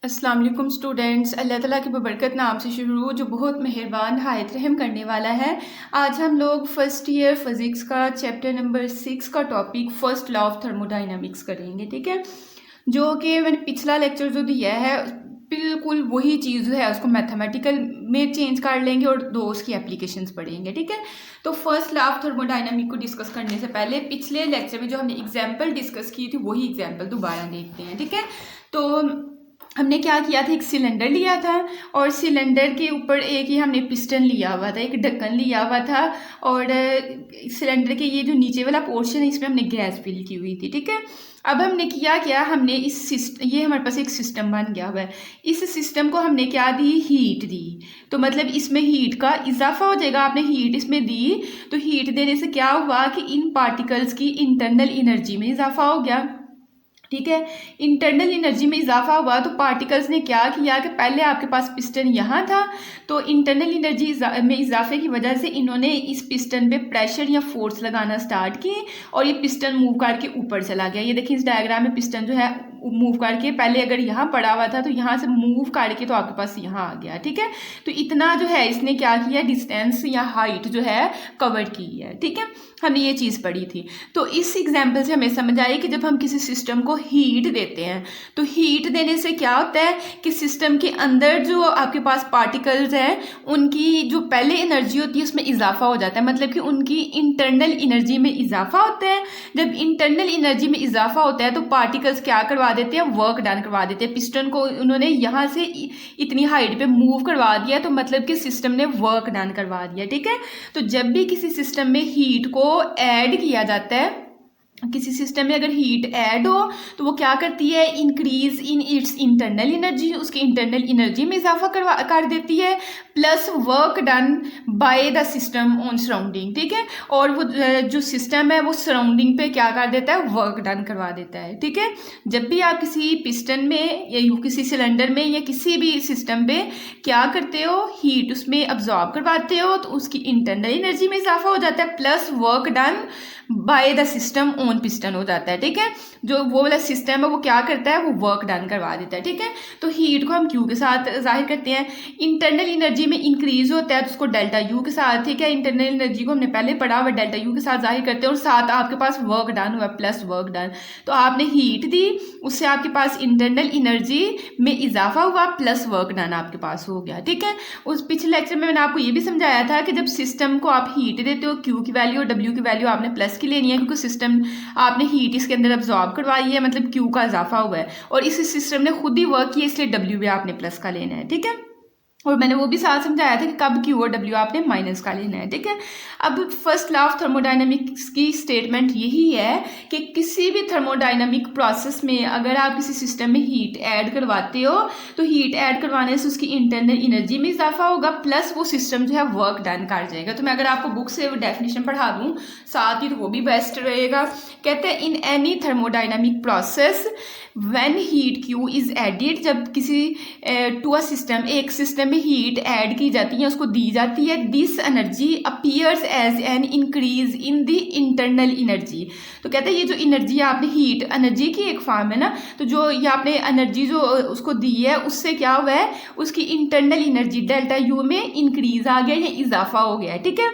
अस्सलाम वालेकुम स्टूडेंट्स। अल्लाह ताला की बबरकत नाम से शुरू जो बहुत मेहरबान हायत रहम करने वाला है। आज हम लोग फर्स्ट ईयर फिज़िक्स का चैप्टर नंबर 6 का topic first law of thermodynamics करेंगे। ठीक है, जो कि मैंने पिछला लेक्चर जो दिया है बिल्कुल वही चीज़ जो है उसको मैथमेटिकल में चेंज कर लेंगे और दो उसकी एप्लीकेशंस पढ़ेंगे। ठीक है, तो फर्स्ट लॉ ऑफ थर्मोडाइनमिक को डिस्कस करने से पहले पिछले लेक्चर में जो हमने एग्जाम्पल डिस्कस की थी वही एग्जाम्पल दोबारा देखते हैं। ठीक है, तो हमने क्या किया था, एक सिलेंडर लिया था और सिलेंडर के ऊपर एक ही हमने पिस्टन लिया हुआ था, एक ढक्कन लिया हुआ था और सिलेंडर के ये जो नीचे वाला पोर्शन है इसमें हमने गैस फिल की हुई थी। ठीक है, अब हमने किया क्या, हमने ये हमारे पास एक सिस्टम बन गया हुआ है। इस सिस्टम को हमने क्या दी, हीट दी। तो मतलब इसमें हीट का इजाफा हो जाएगा। आपने हीट इसमें दी तो हीट देने से क्या हुआ कि इन पार्टिकल्स की इंटरनल एनर्जी में इजाफा हो गया। ठीक है, इंटरनल एनर्जी में इजाफा हुआ तो पार्टिकल्स ने क्या किया कि पहले आपके पास पिस्टन यहाँ था तो इंटरनल एनर्जी में इजाफे की वजह से इन्होंने इस पिस्टन पे प्रेशर या फोर्स लगाना स्टार्ट की और ये पिस्टन मूव करके ऊपर चला गया। ये देखिए इस डायग्राम में पिस्टन जो है मूव करके पहले अगर यहाँ पड़ा हुआ था तो यहाँ से मूव करके तो आपके पास यहाँ आ गया। ठीक है, तो इतना जो है इसने क्या किया, डिस्टेंस या हाइट जो है कवर की है। ठीक है, हमने ये चीज़ पढ़ी थी। तो इस एग्जाम्पल से हमें समझ आई कि जब हम किसी सिस्टम को हीट देते हैं तो हीट देने से क्या होता है कि सिस्टम के अंदर जो आपके पास पार्टिकल्स हैं उनकी जो पहले एनर्जी होती है उसमें इजाफा हो जाता है, मतलब कि उनकी इंटरनल एनर्जी में इजाफा होता है। जब इंटरनल एनर्जी में इजाफा होता है तो पार्टिकल्स क्या करवा देते हैं, वर्क डन करवा देते हैं। पिस्टन को उन्होंने यहाँ से इतनी हाइट पे मूव करवा दिया तो मतलब कि सिस्टम ने वर्क डन करवा दिया। ठीक है, तो जब भी किसी सिस्टम में हीट को ऐड किया जाता है, किसी सिस्टम में अगर हीट ऐड हो तो वो क्या करती है, increase in its internal energy, उसकी इंटरनल एनर्जी में इजाफा कर देती है, plus work done by the system on surrounding. ठीक है, और वो जो सिस्टम है वो सराउंडिंग पे क्या कर देता है, वर्क डन करवा देता है। ठीक है, जब भी आप किसी पिस्टन में या किसी सिलेंडर में या किसी भी सिस्टम पे क्या करते हो, हीट उसमें अब्जॉर्ब करवाते हो तो उसकी इंटरनल एनर्जी में इजाफा हो जाता है plus work done by the system on piston हो जाता है। ठीक है, जो वो वाला सिस्टम है वो क्या करता है, वो वर्क डन करवा देता है। ठीक है, तो हीट को हम क्यू के साथ जाहिर करते हैं। इंटरनल एनर्जी में इंक्रीज होता है तो उसको डेल्टा यू के साथ, ठीक है, इंटरनल एनर्जी को हमने पहले पढ़ा हुआ, डेल्टा यू के साथ जाहिर करते हैं और साथ आपके पास वर्क डन हुआ प्लस वर्क डन। तो आपने हीट दी, उससे आपके पास इंटरनल एनर्जी में इजाफा हुआ प्लस वर्क डन आपके पास हो गया। ठीक है, उस पिछले लेक्चर में मैंने आपको ये भी समझाया था कि जब सिस्टम को आप हीट देते हो क्यू की वैल्यू और डब्ल्यू की वैल्यू आपने प्लस की लेनी है, क्योंकि सिस्टम आपने हीट इसके अंदर अब्जॉर्ब करवाई है, मतलब क्यू का इजाफा हुआ है और इस सिस्टम ने खुद ही वर्क किया इसलिए डब्ल्यू भी आपने प्लस का लेना है। ठीक है, और मैंने वो भी साथ समझाया था कि कब क्यू और डब्ल्यू आपने माइनस का लेना है। ठीक है, अब फर्स्ट लॉ ऑफ थर्मोडायनामिक्स की स्टेटमेंट यही है कि किसी भी थर्मोडायनामिक प्रोसेस में अगर आप किसी सिस्टम में हीट ऐड करवाते हो तो हीट ऐड करवाने से उसकी इंटरनल एनर्जी में इजाफा होगा प्लस वो सिस्टम जो है वर्क डन कर जाएगा। तो मैं अगर आपको बुक से डेफिनेशन पढ़ा दूँ साथ ही तो वो भी बेस्ट रहेगा। कहते हैं in any thermodynamic process when heat Q is added, जब किसी टू अ सिस्टम, एक सिस्टम में हीट ऐड की जाती है, उसको दी जाती है, this energy appears as an increase in the internal energy. तो कहते हैं ये जो एनर्जी है आपने, हीट एनर्जी की एक फॉर्म है ना, तो जो ये आपने एनर्जी जो उसको दी है उससे क्या हुआ है, उसकी इंटरनल एनर्जी डेल्टा यू में इंक्रीज आ गया या इजाफा हो गया है। ठीक है,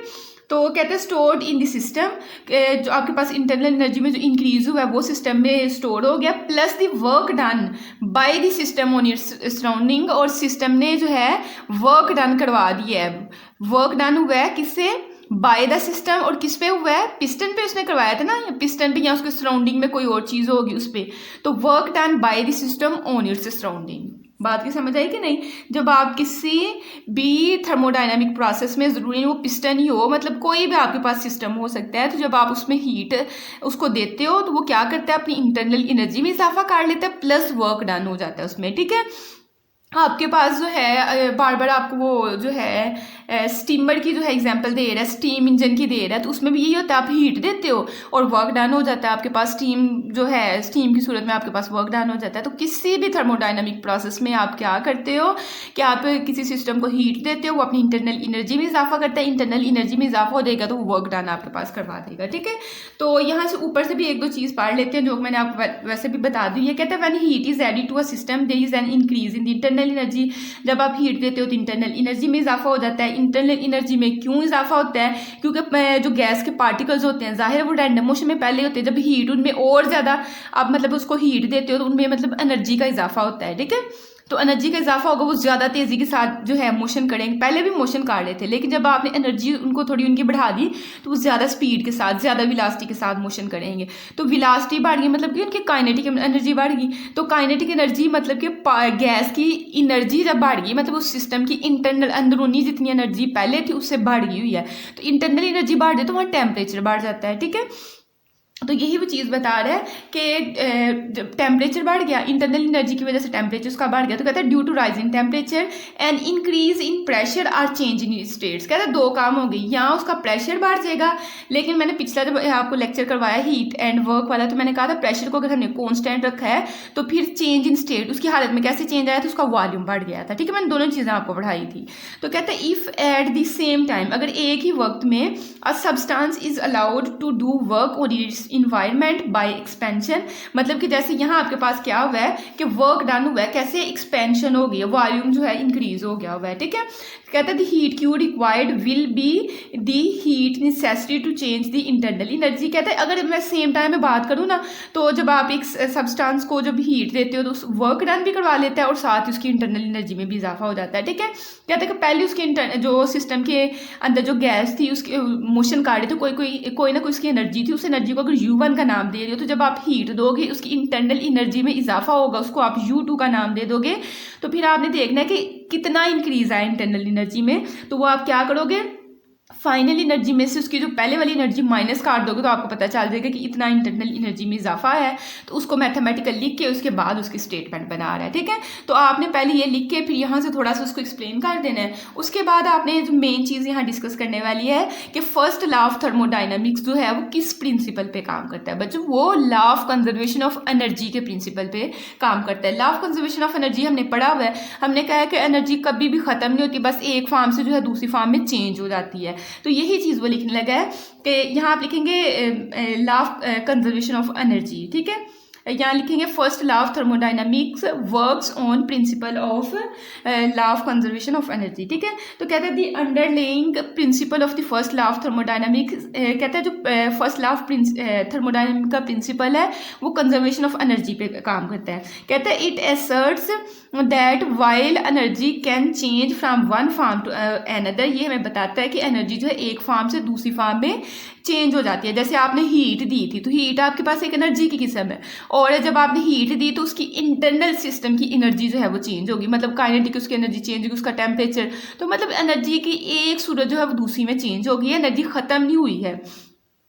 तो कहते हैं स्टोर्ड इन द सिस्टम, जो आपके पास इंटरनल एनर्जी में जो इंक्रीज हुआ है वो सिस्टम में स्टोर हो गया plus the work done by the system on its surrounding, और सिस्टम ने जो है वर्क डन करवा दिया है। वर्क डन हुआ है किससे, बाय द सिस्टम, और किस पे हुआ है, पिस्टन पे उसने करवाया था ना, या पिस्टन पे या उसके सराउंडिंग में कोई और चीज़ होगी उस पर, तो work done by the system on its surrounding. बात की समझ आई कि नहीं। जब आप किसी भी थर्मोडायनामिक प्रोसेस में, ज़रूरी नहीं वो पिस्टन ही हो, मतलब कोई भी आपके पास सिस्टम हो सकता है, तो जब आप उसमें हीट उसको देते हो तो वो क्या करता है, अपनी इंटरनल एनर्जी में इजाफा कर लेता है प्लस वर्क डन हो जाता है उसमें। ठीक है, आपके पास जो है बार बार आपको वो जो है स्टीमर की जो है एग्जांपल दे रहा है, स्टीम इंजन की दे रहा है, तो उसमें भी यही होता है, आप हीट देते हो और वर्क डन हो जाता है, आपके पास स्टीम जो है स्टीम की सूरत में आपके पास वर्क डन हो जाता है। तो किसी भी थर्मोडाइनमिक प्रोसेस में आप क्या करते हो कि आप किसी सिस्टम को हीट देते हो, वो अपनी इंटरनल एनर्जी में इजाफा करता है, इंटरनल एनर्जी में इजाफा हो देगा तो वो वर्क डन आपके पास करवा देगा। ठीक है, तो यहाँ से ऊपर से भी एक दो चीज़ पढ़ लेते हैं जो मैंने आपको वैसे भी बता दी है। कहते हैं when heat is added to a system there is an increase in the internal energy. जब आप हीट देते हो तो इंटरनल एनर्जी में इजाफा हो जाता है। इंटरनल एनर्जी में क्यों इजाफा होता है? क्योंकि जो गैस के पार्टिकल्स होते हैं जाहिर है वो रैंडम मोशन में पहले होते हैं, जब हीट उनमें और ज़्यादा आप मतलब उसको हीट देते हो तो उनमें मतलब एनर्जी का इजाफा होता है। ठीक है, तो एनर्जी का इजाफा होगा, वो ज़्यादा तेज़ी के साथ जो है मोशन करेंगे। पहले भी मोशन कर रहे थे लेकिन जब आपने एनर्जी उनको थोड़ी उनकी बढ़ा दी तो वो ज़्यादा स्पीड के साथ, ज़्यादा विलासिटी के साथ मोशन करेंगे। तो विलासिटी बढ़ गई मतलब कि उनकी काइनेटिक एनर्जी बढ़ गई। तो काइनेटिक एनर्जी मतलब कि गैस की एनर्जी जब बढ़ गई मतलब उस सिस्टम की इंटरनल अंदरूनी जितनी एनर्जी पहले थी उससे बढ़ गई हुई है। तो इंटरनल एनर्जी बढ़ जाए तो वहाँ टेम्परेचर बढ़ जाता है। ठीक है, तो यही वो चीज़ बता रहा है कि टेम्परेचर बढ़ गया, इंटरनल एनर्जी की वजह से टेम्परेचर उसका बढ़ गया। तो कहता है due to rise in temperature and increase in pressure are change in states. कहता है दो काम हो गई, यहाँ उसका प्रेशर बढ़ जाएगा, लेकिन मैंने पिछला जब आपको लेक्चर करवाया हीट एंड वर्क वाला तो मैंने कहा था प्रेशर को अगर हमने कॉन्स्टेंट रखा है तो फिर चेंज इन स्टेट उसकी हालत में कैसे चेंज आया तो उसका वॉल्यूम बढ़ गया था। ठीक है, मैंने दोनों चीज़ें आपको पढ़ाई थी। तो कहते हैं if at the same time, अगर एक ही वक्त में a substance is allowed to do work on its environment by expansion, मतलब कि जैसे यहाँ आपके पास क्या हुआ है कि वर्क डन हुआ है, कैसे एक्सपेंशन हो गई है, वॉल्यूम जो है इंक्रीज हो गया हुआ है। ठीक है, कहते हैं the heat Q required will be the heat necessary to change the internal energy. कहते हैं अगर मैं सेम टाइम में बात करूँ ना तो जब आप एक सब्सटेंस को जब हीट देते हो तो उस वर्क डन भी करवा लेता है और साथ ही उसकी इंटरनल एनर्जी में भी इजाफा हो जाता है। ठीक है, कहते हैं कि पहले उसके जो सिस्टम के अंदर जो गैस थी उसके मोशन कर रही थी, कोई ना कोई उसकी एनर्जी थी, उस एनर्जी को अगर U1 का नाम दे रही हो तो जब आप हीट दोगे उसकी इंटरनल एनर्जी में इजाफा होगा, उसको आप U2 का नाम दे दोगे तो फिर आपने देखना है कि कितना इंक्रीज आया इंटरनल एनर्जी में। तो वो आप क्या करोगे, फाइनल एनर्जी में से उसकी जो पहले वाली एनर्जी माइनस काट दोगे तो आपको पता चल जाएगा कि इतना इंटरनल एनर्जी में इजाफा है। तो उसको मैथमेटिकल लिख के उसके बाद उसकी स्टेटमेंट बना रहा है। ठीक है, तो आपने पहले ये लिख के फिर यहाँ से थोड़ा सा उसको एक्सप्लेन कर देना है। उसके बाद आपने जो मेन चीज़ यहाँ डिस्कस करने वाली है कि फर्स्ट लॉ ऑफ थर्मोडाइनमिक्स जो है वो किस प्रिंसिपल पे काम करता है बच्चों, वो law of conservation of energy के प्रिंसिपल पे काम करता है। Law of conservation of energy हमने पढ़ा हुआ है, हमने कहा है कि एनर्जी कभी भी खत्म नहीं होती, बस एक फॉर्म से जो है दूसरी फॉर्म में चेंज हो जाती है। तो यही चीज़ वो लिखने लगा है कि यहाँ आप लिखेंगे law of conservation of energy. ठीक है, यहाँ लिखेंगे first law of thermodynamics works on principle of law of conservation of energy. ठीक है, तो कहते हैं the underlying principle of the first law of thermodynamics, कहते हैं जो फर्स्ट लॉ ऑफ थर्मोडाइनमिक का प्रिंसिपल है वो कंजर्वेशन ऑफ एनर्जी पे काम करता है। कहते हैं it asserts that while energy can change from one form to another, ये हमें बताता है कि एनर्जी जो है एक फॉर्म से दूसरी फॉर्म में चेंज हो जाती है। जैसे आपने हीट दी थी तो हीट आपके पास एक एनर्जी की किस्म है, और जब आपने हीट दी तो उसकी इंटरनल सिस्टम की एनर्जी जो है वो चेंज होगी, मतलब काइनेटिक उसकी एनर्जी चेंज होगी, उसका टेम्परेचर, तो मतलब एनर्जी की एक सूरत जो है वो दूसरी में चेंज होगी, एनर्जी खत्म नहीं हुई है।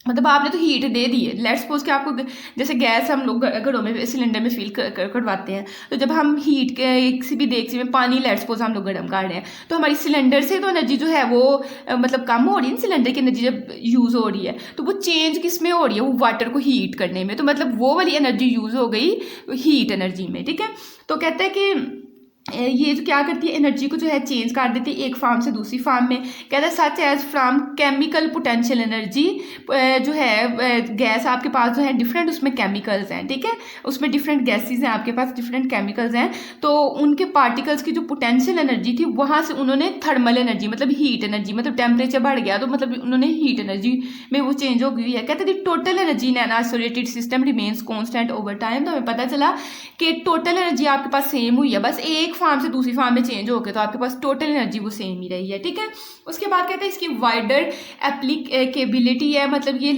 मतलब आपने तो हीट दे दी है, लेट्स सपोज कि आपको जैसे गैस हम लोग घरों में सिलेंडर में फिल करवाते हैं, तो जब हम हीट के किसी भी देगची में पानी लेट्स सपोज हम लोग गर्म कर रहे हैं तो हमारी सिलेंडर से तो एनर्जी जो है वो मतलब कम हो रही है, सिलेंडर की एनर्जी जब यूज़ हो रही है तो वो चेंज किस में हो रही है, वो वाटर को हीट करने में, तो मतलब वो वाली एनर्जी यूज़ हो गई हीट एनर्जी में। ठीक है, तो कहते हैं कि ये जो क्या करती है एनर्जी को जो है चेंज कर देती है एक फॉर्म से दूसरी फॉर्म में। कहता है such as from chemical potential energy, जो है गैस आपके पास जो है डिफरेंट उसमें केमिकल्स हैं। ठीक है, उसमें डिफरेंट गैसेस हैं आपके पास, डिफरेंट केमिकल्स हैं, तो उनके पार्टिकल्स की जो पोटेंशियल एनर्जी थी वहाँ से उन्होंने थर्मल एनर्जी मतलब हीट एनर्जी, मतलब टेम्परेचर बढ़ गया तो मतलब उन्होंने हीट एनर्जी में वो चेंज हो गई है। कहते हैं total energy in an isolated system remains constant over time, तो हमें पता चला कि टोटल एनर्जी आपके पास सेम हुई है, बस एक फॉर्म से दूसरी फॉर्म में चेंज हो गए तो आपके पास टोटल एनर्जी वो सेम ही रही है। ठीक है, उसके बाद कहते हैं इसकी वाइडर एप्लीकेबिलिटी है, मतलब ये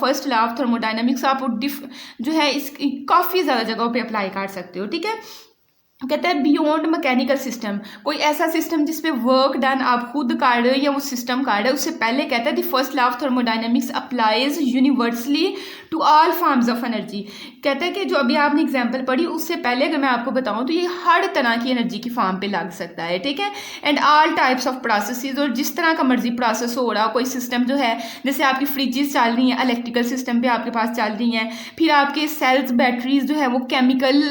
फर्स्ट लॉ ऑफ थर्मोडाइनमिक्स आप जो है इसकी काफ़ी ज़्यादा जगहों पे अप्लाई कर सकते हो। ठीक है, कहता है बियॉन्ड मैकेनिकल सिस्टम, कोई ऐसा सिस्टम जिसपे वर्क डन आप खुद कर रहे हो या वो सिस्टम कर रहे हो, उससे पहले कहता है the first law of thermodynamics applies universally to all forms of energy. कहता है कि जो अभी आपने एग्जांपल पढ़ी उससे पहले अगर मैं आपको बताऊं तो ये हर तरह की एनर्जी की फॉर्म पे लग सकता है, ठीक है। And all types of processes, और जिस तरह का मर्जी प्रोसेस हो रहा हो, कोई सिस्टम जो है जैसे आपकी फ्रिजेस चल रही हैं इलेक्ट्रिकल सिस्टम पे आपके पास चल रही हैं, फिर आपके सेल्स बैटरीज जो है वो केमिकल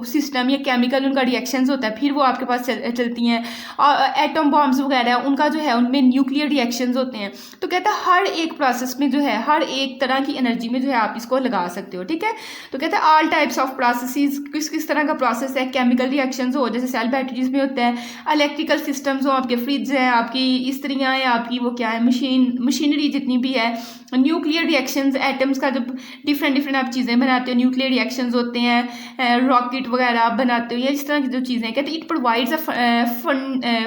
सिस्टम या केमिकल उनका रिएक्शंस होता है, फिर वो आपके पास चलती हैं। और एटम बॉम्ब्स वगैरह उनका जो है उनमें न्यूक्लियर रिएक्शंस होते हैं। तो कहता है हर एक प्रोसेस में जो है हर एक तरह की एनर्जी में जो है आप इसको लगा सकते हो, ठीक है। तो कहता है ऑल टाइप्स ऑफ प्रोसेसेस, किस किस तरह का प्रोसेस है, केमिकल रिएक्शंस हो जैसे सेल बैटरीज में होता है, इलेक्ट्रिकल सिस्टम्स हो आपके फ्रिज है, आपकी इस्त्रियाँ हैं, आपकी वो क्या है मशीनरी जितनी भी है, न्यूक्लियर रिएक्शंस एटम्स का जब डिफरेंट आप चीज़ें बनाते हो न्यूक्लियर रिएक्शंस होते हैं, रॉकेट वगैरह आप बनाते हो, या इस तरह की जो चीज़ें कहते हैं इट प्रोवाइड्स अ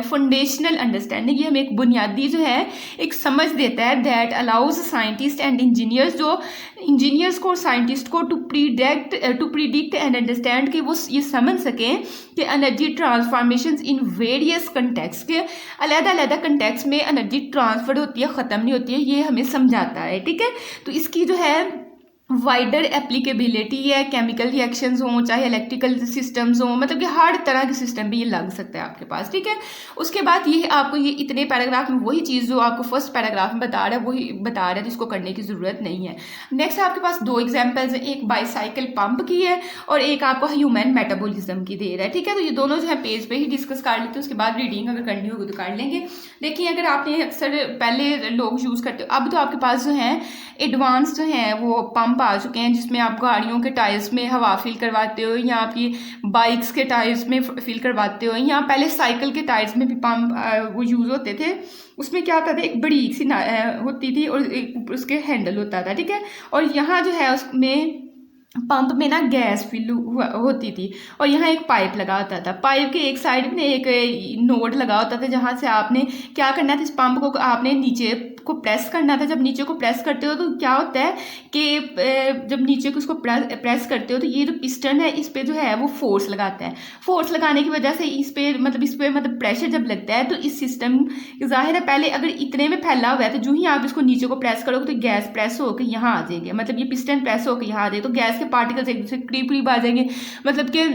फंडेशनल अंडरस्टैंडिंग, ये हमें एक बुनियादी जो है एक समझ देता है that allows scientist and engineers, जो इंजीनियर्स को और साइंटिस्ट को टू प्रिडिक्ट एंड अंडरस्टैंड कि वो ये समझ सकें कि energy transformation in various context के अलग-अलग कंटेक्स्ट में एनर्जी ट्रांसफर होती है, ख़त्म नहीं होती है, ये हमें समझाता है, ठीक है। तो इसकी जो है वाइडर एप्लीकेबिलिटी है, केमिकल रिएक्शंस हों चाहे इलेक्ट्रिकल सिस्टम्स हों, मतलब कि हर तरह के सिस्टम भी ये लग सकता है आपके पास, ठीक है। उसके बाद ये आपको ये इतने पैराग्राफ में वही चीज़ जो आपको फर्स्ट पैराग्राफ में बता रहा है वही बता रहा है, जिसको करने की ज़रूरत नहीं है। नेक्स्ट आपके पास दो एग्जाम्पल्स हैं, एक बाईसाइकिल पंप की है और एक आपको ह्यूमन मेटाबॉलिज्म की दे रहा है, ठीक है। तो ये दोनों जो है पेज पे ही डिस्कस कर लेते हैं, उसके बाद रीडिंग अगर करनी होगी तो कर लेंगे। देखिए अगर आपने अक्सर पहले लोग यूज़ करते हो, अब तो आपके पास जो है एडवांस जो है वो पंप आ चुके हैं जिसमें आप गाड़ियों के टायर्स में हवा फिल करवाते हो या आपकी बाइक्स के टायर्स में फिल करवाते हो, या पहले साइकिल के टायर्स में भी पंप वो यूज़ होते थे। उसमें क्या होता था, एक बड़ी सी होती थी और एक उसके हैंडल होता था, ठीक है। और यहाँ जो है उसमें पंप में ना गैस फिल होती थी और यहाँ एक पाइप लगा होता था, पाइप के एक साइड में एक नोड लगा होता था जहाँ से आपने क्या करना था, इस पंप को आपने नीचे को प्रेस करना था। जब नीचे को प्रेस करते हो तो क्या होता है कि जब नीचे को उसको प्रेस करते हो तो ये जो पिस्टन है इस पे जो है वो फोर्स लगाता है। फोर्स लगाने की वजह से इस पे मतलब प्रेशर जब लगता है तो इस सिस्टम जाहिर है पहले अगर इतने में फैला हुआ है तो जो ही आप इसको नीचे को प्रेस करोगे तो गैस प्रेस होकर यहाँ आ जाएगी, मतलब ये पिस्टन प्रेस होकर यहाँ आ जाएगी तो गैस के पार्टिकल्स एक दूसरे करीब आ जाएंगे, मतलब कि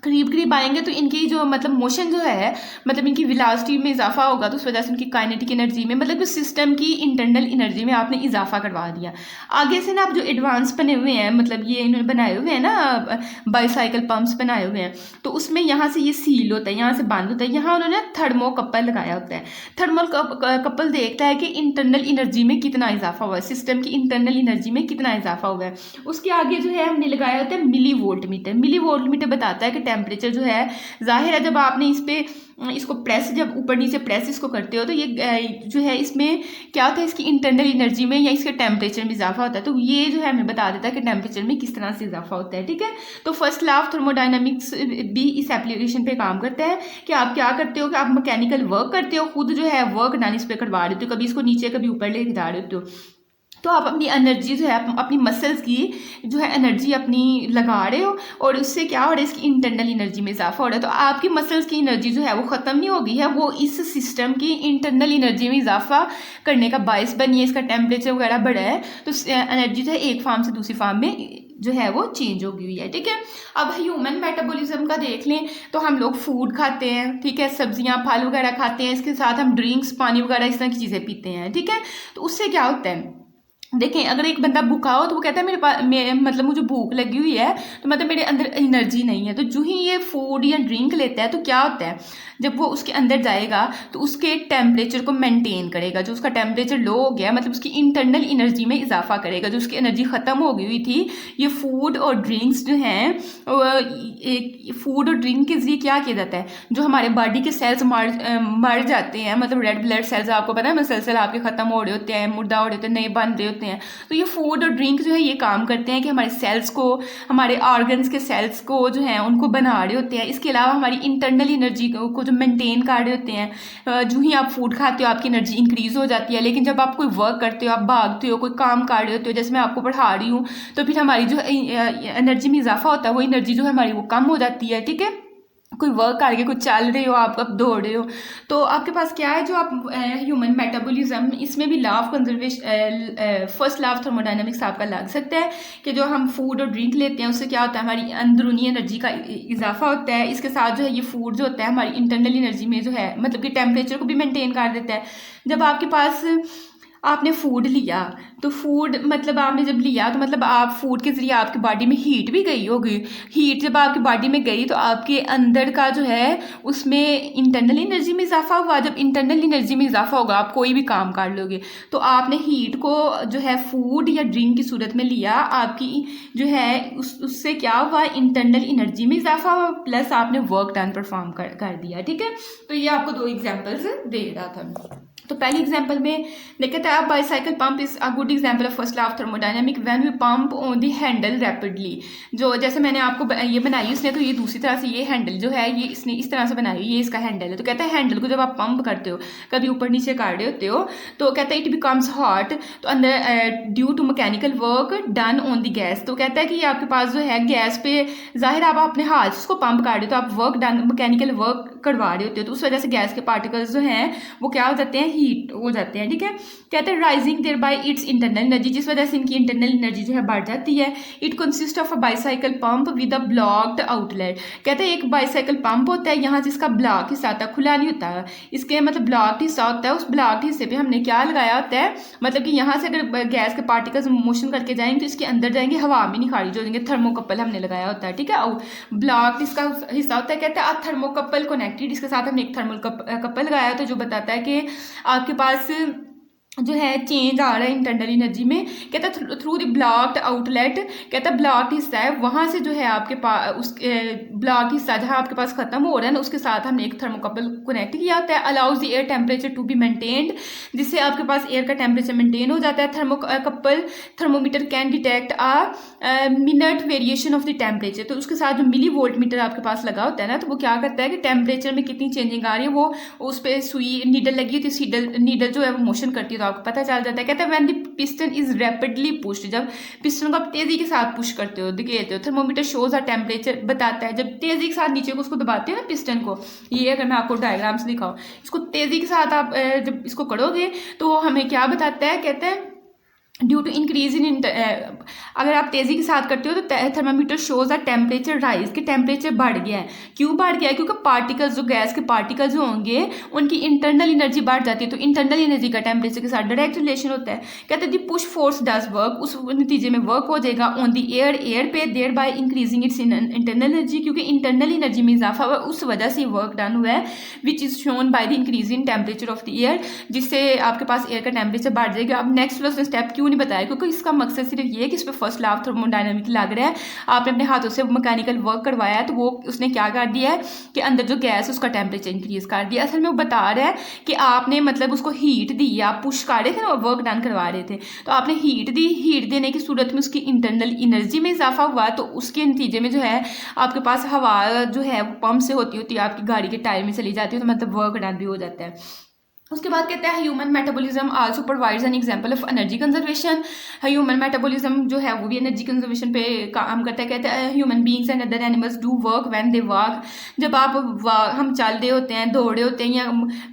करीब आएंगे तो इनकी जो मतलब मोशन जो है मतलब इनकी वेलोसिटी में इजाफा होगा, तो उस वजह से उनकी काइनेटिक एनर्जी में मतलब सिस्टम की इंटरनल एनर्जी में आपने इजाफा करवा दिया। आगे से ना आप जो एडवांस बने हुए हैं मतलब ये इन्होंने बनाए हुए हैं ना बाईसाइकिल पंप्स बनाए हुए हैं, तो उसमें यहाँ से ये सील होता है, यहाँ से बंद होता है, यहाँ उन्होंने थर्मोकपल लगाया होता है। थर्मोकपल देखता है कि इंटरनल एनर्जी में कितना इजाफा हुआ है, सिस्टम की इंटरनल एनर्जी में कितना इजाफा हुआ है। उसके आगे जो है हमने लगाया होता है millivoltmeter. Millivoltmeter बताता है कि टेम्परेचर जो है जाहिर है जब आपने इस पे इसको प्रेस जब ऊपर नीचे प्रेस इसको करते हो तो ये जो है इसमें क्या होता है, इसकी इंटरनल एनर्जी में या इसके टेम्परेचर में इजाफा होता है। तो ये जो है हमें बता देता है कि टेम्परेचर में किस तरह से इजाफा होता है, ठीक है। तो फर्स्ट लॉ ऑफ थर्मोडायनामिक्स भी इस एप्लीकेशन पे काम करता है कि आप क्या करते हो कि आप मैकेनिकल वर्क करते हो, खुद जो है वर्क डन इस पे करवा रहे हो, कभी इसको नीचे कभी ऊपर लेके जा रहे हो, तो आप अपनी एनर्जी जो है अपनी मसल्स की जो है एनर्जी अपनी लगा रहे हो और उससे क्या हो रहा है, इसकी इंटरनल एनर्जी में इजाफा हो रहा है। तो आपकी मसल्स की एनर्जी जो है वो ख़त्म नहीं हो गई है, वो इस सिस्टम की इंटरनल एनर्जी में इजाफा करने का बायस बनी है, इसका टेम्परेचर वगैरह बढ़ा है, तो एनर्जी जो है एक फार्म से दूसरी फार्म में जो है वो चेंज हो गई हुई है, ठीक है। अब ह्यूमन मेटाबॉलिज्म का देख लें तो हम लोग फूड खाते हैं, ठीक है, सब्जियां फल वगैरह खाते हैं, इसके साथ हम ड्रिंक्स पानी वगैरह इस तरह की चीज़ें पीते हैं, ठीक है। तो उससे क्या होता है, देखें अगर एक बंदा भूखा हो तो वो कहता है मेरे पास मतलब मुझे भूख लगी हुई है तो मतलब मेरे अंदर एनर्जी नहीं है। तो जो ही ये फूड या ड्रिंक लेता है तो क्या होता है, जब वो उसके अंदर जाएगा तो उसके टेम्परेचर को मेंटेन करेगा, जो उसका टेम्परेचर लो हो गया मतलब उसकी इंटरनल एनर्जी में इजाफा करेगा, जो उसकी एनर्जी ख़त्म हो गई हुई थी। ये फूड और ड्रिंक्स जो हैं एक फूड और ड्रिंक के जरिए क्या किया जाता है, जो हमारे बॉडी के सेल्स मर जाते हैं, मतलब रेड ब्लड सेल्स आपको पता है मसलसल आपके ख़त्म हो रहे होते हैं, मुर्दा हो रहे होते हैं, नए बन रहे होते हैं, तो ये फूड और ड्रिंक जो है ये काम करते हैं कि हमारे सेल्स को, हमारे ऑर्गन्स के सेल्स को जो है उनको बना रहे होते हैं। इसके अलावा हमारी इंटरनल एनर्जी को जो मेंटेन कर रहे होते हैं। जो ही आप फूड खाते हो आपकी एनर्जी इंक्रीज हो जाती है, लेकिन जब आप कोई वर्क करते हो, आप भागते हो, कोई काम कर रहे होते हो, जैसे मैं आपको पढ़ा रही हूँ, तो फिर हमारी जो एनर्जी में इजाफा होता है वो एनर्जी जो है हमारी वो कम हो जाती है, ठीक है। कोई वर्क करके कुछ चल रहे हो, आप अब दौड़ रहे हो, तो आपके पास क्या है, जो आप ह्यूमन मेटाबॉलिज्म, इसमें भी law of conservation, first law of thermodynamics आपका लग सकता है कि जो हम फूड और ड्रिंक लेते हैं उससे क्या होता है, हमारी अंदरूनी एनर्जी का इजाफा होता है। इसके साथ जो है ये फूड जो होता है हमारी इंटरनल एनर्जी में जो है मतलब कि टेम्परेचर को भी मेंटेन कर देता है। जब आपके पास आपने फूड लिया, तो फूड मतलब आपने जब लिया तो मतलब आप फूड के ज़रिए आपकी बॉडी में हीट भी गई होगी। हीट जब आपकी बॉडी में गई तो आपके अंदर का जो है उसमें इंटरनल एनर्जी में इजाफा हुआ। जब इंटरनल एनर्जी में इजाफा होगा आप कोई भी काम कर लोगे, तो आपने हीट को जो है फूड या ड्रिंक की सूरत में लिया, आपकी जो है उससे क्या हुआ, इंटरनल एनर्जी में इजाफा हुआ, प्लस आपने वर्क डन परफॉर्म कर दिया। ठीक है, तो ये आपको दो एग्जाम्पल्स दे रहा था। तो पहली एग्जांपल में देखते हैं, आप bicycle pump is a good example of first law of thermodynamic when we pump on the handle rapidly. जो जैसे मैंने आपको ये बनाई उसने, तो ये दूसरी तरह से ये हैंडल जो है ये इसने इस तरह से बनाई, ये इसका हैंडल है। तो कहता है हैंडल को जब आप पंप करते हो, कभी ऊपर नीचे कर रहे होते हो, तो कहता है इट बिकम्स हॉट, तो अंदर due to mechanical work done on the gas. तो कहता है कि आपके पास जो है गैस पे जाहिर आप अपने हाथ से उसको पंप कर रहे हो, तो आप वर्क डन मैकेनिकल वर्क करवा रहे होते हो, तो उस वजह से गैस के पार्टिकल्स जो हैं वो क्या हो जाते हैं, हीट हो जाते हैं। ठीक है, कहते हैं rising thereby its internal energy, जिस वजह से इनकी इंटरनल एनर्जी जो है बढ़ जाती है। It consist of a bicycle pump with a blocked outlet. कहते हैं एक बाईसाइकिल पंप होता है, यहाँ जिसका ब्लॉक हिस्सा होता है, खुला नहीं होता है, इसके मतलब ब्लॉक्ड हिस्सा होता है। उस ब्लॉक्ड हिस्से पे हमने क्या लगाया होता है, मतलब कि यहाँ से अगर गैस के पार्टिकल्स मोशन करके जाएंगे तो इसके अंदर जाएंगे, हवा में नहीं खारिज हो जाएंगे। थर्मोकपल हमने लगाया होता है। ठीक है, और ब्लॉक्ड इसका हिस्सा होता है। कहते हैं अ थर्मोकपल कनेक्टेड, इसके साथ हमने एक थर्मल कपल लगाया होता है जो बताता है कि आपके पास जो है चेंज आ रहा है इंटरनल एनर्जी में। कहता है थ्रू द ब्लॉक्ड आउटलेट, कहता है ब्लॉक्ड हिस्सा है वहाँ से जो है आपके पास उस ब्लॉक्ड हिस्सा जहाँ आपके पास खत्म हो रहा है ना, उसके साथ हमने एक थर्मोकपल कनेक्ट किया होता है। Allows the air temperature to be maintained, जिससे आपके पास एयर का टेम्परेचर मेंटेन हो जाता है। Thermocouple thermometer can detect a minute variation of the temperature, तो उसके साथ जो मिली वोल्ट मीटर आपके पास लगा होता है ना, तो वो क्या करता है कि टेम्परेचर में कितनी चेंजिंग आ रही है वो उस पर सुई नीडल लगी होती है, नीडल जो है वो मोशन करती है, आपको पता चल जाता है। कहते हैं when the piston is rapidly pushed, जब पिस्टन को आप तेजी के साथ पुश करते हो, दिखेते हो, थर्मोमीटर शोज आ टेम्परेचर बताता है। जब तेजी के साथ नीचे को उसको दबाते हो ना पिस्टन को, ये अगर मैं आपको डायग्राम से दिखाऊं, इसको तेजी के साथ आप जब इसको करोगे तो हमें क्या बताता है, कहते हैं ड्यू टू इंक्रीज इन अगर आप तेज़ी के साथ करते हो तो thermometer shows are temperature rise, कि टेम्परेचर बढ़ गया है। क्यों बढ़ गया है? क्योंकि पार्टिकल्स जो गैस के पार्टिकल्स जो होंगे उनकी इंटरनल एनर्जी बढ़ जाती है, तो इंटरनल एनर्जी का टेम्परेचर के साथ डायरेक्ट रिलेशन होता है। कहते हैं the push force does work, उस नतीजे में वर्क हो जाएगा ऑन दी एयर पे, thereby increasing its internal energy, क्योंकि इंटरनल एनर्जी में इजाफा हुआ उस वजह से वर्क डन हुआ है, which is shown by the increase in temperature of the air, जिससे आपके पास एयर का टेम्परेचर बढ़ जाएगा। अब नेक्स्ट वाला स्टेप क्यों नहीं बताया, क्योंकि इसका मकसद सिर्फ ये है कि इस पर फर्स्ट लॉ ऑफ थर्मोडायनामिक्स लग रहा है, आपने अपने हाथों से मैकेनिकल वर्क करवाया है, तो वो उसने क्या कर दिया है कि अंदर जो गैस उसका टेम्परेचर इंक्रीज कर दिया। असल में वो बता रहा है कि आपने मतलब उसको हीट दी, आप पुश कर रहे थे ना, वर्क डन करवा रहे थे, तो आपने हीट दी, हीट देने की सूरत में उसकी इंटरनल एनर्जी में इजाफा हुआ, तो उसके नतीजे में जो है आपके पास हवा जो है पंप से होती होती है आपकी गाड़ी के टायर में चली जाती है, तो मतलब वर्क डन भी हो जाता है। उसके बाद कहते हैं human metabolism also provides an example of energy conservation. Human metabolism जो है वो भी एनर्जी कंजर्वेशन पे काम करता है। कहते हैं human beings and other animals do work when they walk, जब हम चल रहे होते हैं, दौड़ रहे होते हैं, या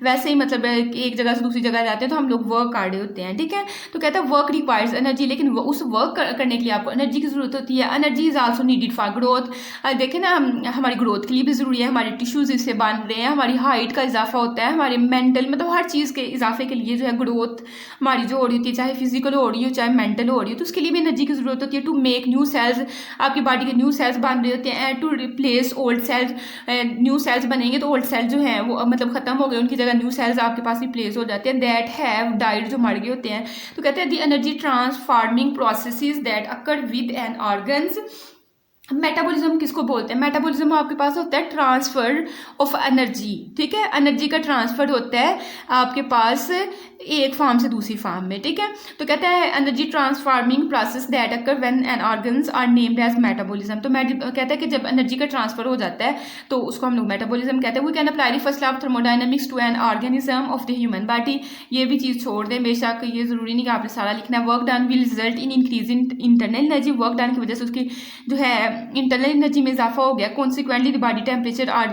वैसे ही मतलब एक जगह से दूसरी जगह जाते हैं तो हम लोग वर्क कर रहे होते हैं। ठीक है, तो कहता है वर्क रिक्वायर्स एनर्जी, लेकिन उस वर्क करने के लिए आपको एनर्जी की जरूरत होती है। Energy is also needed for growth, देखें ना हमारी ग्रोथ के लिए भी ज़रूरी है, हमारे टिश्यूज इससे बन रहे हैं, हमारी हाइट का इजाफा होता है, हमारे मेंटल मतलब हर चीज़ के इजाफे के लिए जो है ग्रोथ हमारी जो हो रही होती है, चाहे फिजिकल हो रही हो चाहे मेंटल हो रही हो, तो उसके लिए भी एनर्जी की जरूरत होती है। टू मेक न्यू सेल्स, आपकी बॉडी के न्यू सेल्स बन रहे होते हैं, to replace old cells, new cells बनेंगे तो ओल्ड सेल्स जो हैं वो मतलब खत्म हो गए, उनकी जगह न्यू सेल्स आपके पास रिप्लेस हो जाते हैं, दैट हैव डाइड, जो मर गए होते हैं। तो कहते हैं the energy transforming processes that occur with an organs. Metabolism किसको बोलते हैं? मेटाबॉलिज्म आपके पास होता है ट्रांसफर ऑफ एनर्जी। ठीक है, एनर्जी का ट्रांसफर होता है आपके पास एक फार्म से दूसरी फार्म में। ठीक है, तो कहता है energy transforming process that occur when an organs are named as metabolism. तो कहता है कि जब एनर्जी का ट्रांसफर हो जाता है तो उसको हम लोग मेटाबॉलिज्म कहते हैं। We can apply the first law of thermodynamics to an organism of the human body. ये भी चीज़ छोड़ दें, बेशक ये ज़रूरी नहीं कि आपने सारा लिखना है। Work done will result in increase in internal energy, work done की वजह से उसकी जो है इंटरनल एनर्जी में इजाफा हो गया, consequently the body temperature are,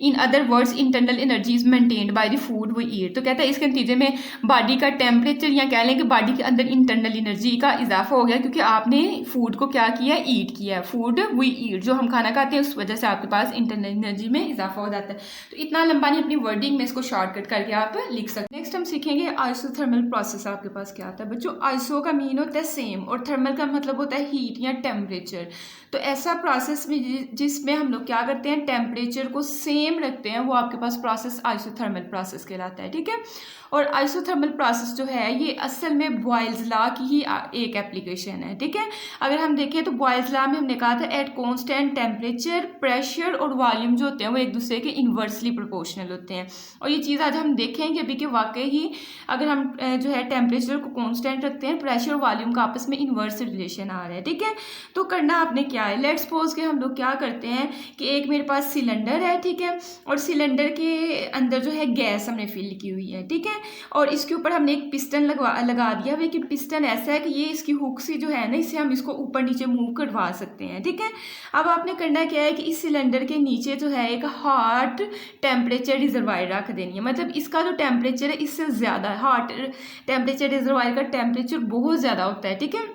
in other words internal energy is maintained by the food we eat. तो कहता है इसके नतीजे में बॉडी का टेम्परेचर, या कह लें कि बॉडी के अंदर इंटरनल एनर्जी का इजाफा हो गया, क्योंकि आपने फूड को क्या किया, ईट किया। फूड वी ईट, जो हम खाना खाते हैं उस वजह से आपके पास इंटरनल एनर्जी में इजाफा हो जाता है। तो इतना लंबा नहीं, अपनी वर्डिंग में इसको शॉर्टकट करके आप लिख सकते हैं। नेक्स्ट हम सीखेंगे आइसोथर्मल प्रोसेस आपके पास क्या आता है बच्चों। आइसो का मीन होता है सेम, और थर्मल का मतलब होता है हीट या टेम्परेचर। तो ऐसा प्रोसेस में जिसमें हम लोग क्या करते हैं, टेम्परेचर को सेम रखते हैं, वो आपके पास प्रोसेस आइसोथर्मल प्रोसेस कहलाता है, ठीक है। और आइसोथर्मल प्रोसेस जो है ये असल में बॉयल्स लॉ की ही एक एप्लीकेशन है, ठीक है। अगर हम देखें तो बॉयल्स लॉ में हमने कहा था एट कांस्टेंट टेम्परेचर प्रेशर और वॉल्यूम जो होते हैं वो एक दूसरे के इन्वर्सली प्रोपोर्शनल होते हैं। और ये चीज़ आज हम देखेंगे अभी कि वाकई ही अगर हम जो है टेम्परेचर को कांस्टेंट रखते हैं, प्रेशर और वॉल्यूम का आपस में इन्वर्स रिलेशन आ रहा है, ठीक है। तो करना आपने क्या है, लेट्स सपोज कि हम लोग क्या करते हैं कि एक मेरे पास सिलेंडर है, ठीक है, और सिलेंडर के अंदर जो है गैस हमने फिल की हुई है, ठीक है। और इसके ऊपर हमने एक पिस्टन लगा दिया हुआ, कि पिस्टन ऐसा है कि ये इसकी हुक सी जो है ना, इससे हम इसको ऊपर नीचे मूव करवा सकते हैं, ठीक है। अब आपने करना क्या है कि इस सिलेंडर के नीचे जो है एक हॉट टेम्परेचर रिजर्वायर रख देनी है, मतलब इसका जो टेम्परेचर है इससे ज़्यादा हॉट टेम्परेचर रिजर्वायर का टेम्परेचर बहुत ज़्यादा होता है, ठीक है।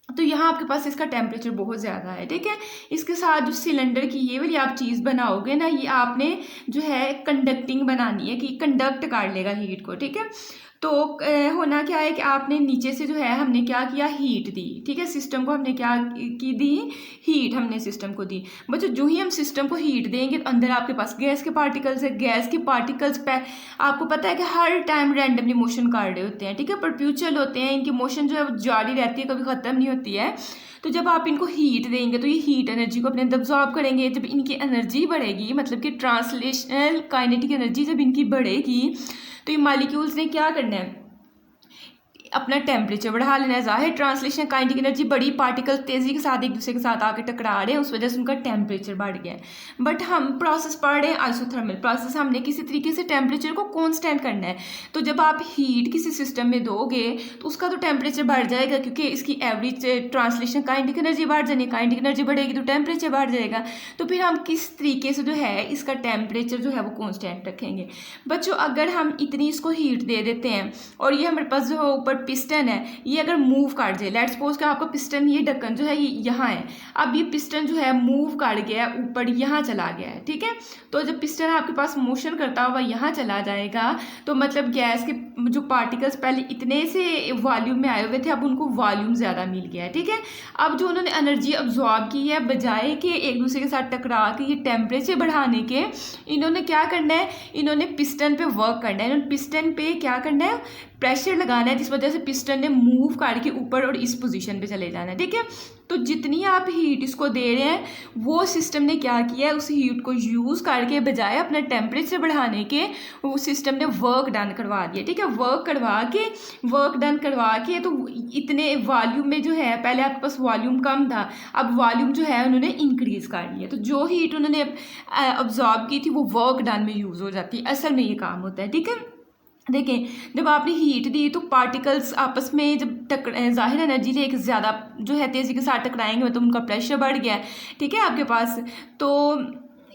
तो यहाँ आपके पास इसका टेम्परेचर बहुत ज़्यादा है, ठीक है। इसके साथ जो सिलेंडर की ये वाली आप चीज़ बनाओगे ना, ये आपने जो है कंडक्टिंग बनानी है, कि कंडक्ट कर लेगा हीट को, ठीक है। तो होना क्या है कि आपने नीचे से जो है हमने क्या किया, हीट दी, ठीक है। सिस्टम को हमने क्या की दी, हीट हमने सिस्टम को दी। बच्चों जो ही हम सिस्टम को हीट देंगे तो अंदर आपके पास गैस के पार्टिकल्स है, गैस के पार्टिकल्स पे आपको पता है कि हर टाइम रैंडमली मोशन कर रहे होते हैं, ठीक है, परप्यूचुअल होते हैं, इनकी मोशन जो है वो जारी रहती है, कभी ख़त्म नहीं होती है। तो जब आप इनको हीट देंगे तो ये हीट एनर्जी को अपने अंदर अब्जॉर्ब करेंगे। जब इनकी एनर्जी बढ़ेगी, मतलब कि ट्रांसलेशनल काइनेटिक एनर्जी जब इनकी बढ़ेगी, तो ये मॉलिक्यूल्स ने क्या करना है, अपना टेम्परेचर बढ़ा लेना है। जाहिर ट्रांसलेशन काइनेटिक एनर्जी बड़ी, पार्टिकल तेज़ी के साथ एक दूसरे के साथ आके टकरा रहे हैं, उस वजह से उनका टेम्परेचर बढ़ गया है। बट हम प्रोसेस पढ़ रहे हैं आइसोथर्मल प्रोसेस, हमने किसी तरीके से टेम्परेचर को कांस्टेंट करना है। तो जब आप हीट किसी सिस्टम में दोगे तो उसका तो टेम्परेचर बढ़ जाएगा, क्योंकि इसकी एवरेज ट्रांसलेशन काइनेटिक एनर्जी बढ़ जानी, काइनेटिक एनर्जी बढ़ेगी तो टेम्परेचर बढ़ जाएगा। तो फिर हम किस तरीके से जो है इसका टेम्परेचर जो है वो कांस्टेंट रखेंगे बच्चों। अगर हम इतनी इसको हीट दे देते हैं और ये हमारे पास जो ऊपर पिस्टन है ये अगर मूव कर जाए, लेट्स सपोज कि आपका पिस्टन, ये ढक्कन जो है ये यहाँ है, अब ये पिस्टन जो है मूव कर गया ऊपर, यहाँ चला गया है, ठीक है। तो जब पिस्टन आपके पास मोशन करता हुआ यहाँ चला जाएगा, तो मतलब गैस के जो पार्टिकल्स पहले इतने से वॉल्यूम में आए हुए थे, अब उनको वॉल्यूम ज़्यादा मिल गया है, ठीक है। अब जो उन्होंने एनर्जी अब्जॉर्ब की है, बजाय कि एक दूसरे के साथ टकरा के ये टेम्परेचर बढ़ाने के, इन्होंने क्या करना है, इन्होंने पिस्टन पे वर्क करना है, इन्होंने पिस्टन पे क्या करना है, प्रेशर लगाना है, जिस वजह से पिस्टन ने मूव करके ऊपर और इस पोजीशन पे चले जाना है, ठीक है। तो जितनी आप हीट इसको दे रहे हैं, वो सिस्टम ने क्या किया है, उस हीट को यूज़ करके बजाय अपना टेम्परेचर बढ़ाने के, वो सिस्टम ने वर्क डन करवा दिया, ठीक है। वर्क डन करवा के तो इतने वॉल्यूम में जो है, पहले आपके पास वॉल्यूम कम था, अब वॉल्यूम जो है उन्होंने इंक्रीज कर लिया। तो जो हीट उन्होंने अब्जॉर्ब की थी वो वर्क डन में यूज़ हो जाती है, असल में ये काम होता है, ठीक है। देखें, जब आपने हीट दी तो पार्टिकल्स आपस में जब जाहिर एनर्जी से एक ज़्यादा जो है तेज़ी के साथ टकराएंगे, मतलब उनका प्रेशर बढ़ गया है, ठीक है आपके पास। तो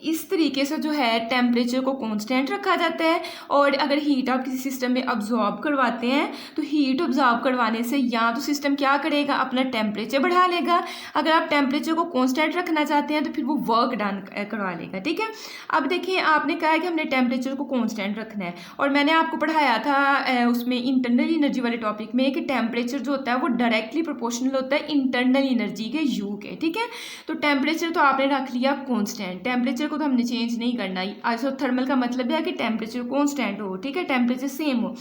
इस तरीके से जो है टेम्परेचर को कांस्टेंट रखा जाता है। और अगर हीट आप किसी सिस्टम में अब्जॉर्ब करवाते हैं तो हीट अब्जॉर्ब करवाने से या तो सिस्टम क्या करेगा, अपना टेम्परेचर बढ़ा लेगा। अगर आप टेम्परेचर को कांस्टेंट रखना चाहते हैं तो फिर वो वर्क डन करवा लेगा, ठीक है। अब देखिए, आपने कहा है कि हमने टेम्परेचर को कांस्टेंट रखना है, और मैंने आपको पढ़ाया था उसमें इंटरनल एनर्जी वाले टॉपिक में कि टेम्परेचर जो होता है वो डायरेक्टली प्रोपोर्शनल होता है इंटरनल एनर्जी के यू के, ठीक है। तो टेम्परेचर तो आपने रख लिया कांस्टेंट, टेम्परेचर को तो हमने चेंज नहीं करना। आइसोथर्मल का मतलब है कि टेम्परेचर कांस्टेंट हो, ठीक है, टेम्परेचर सेम हो।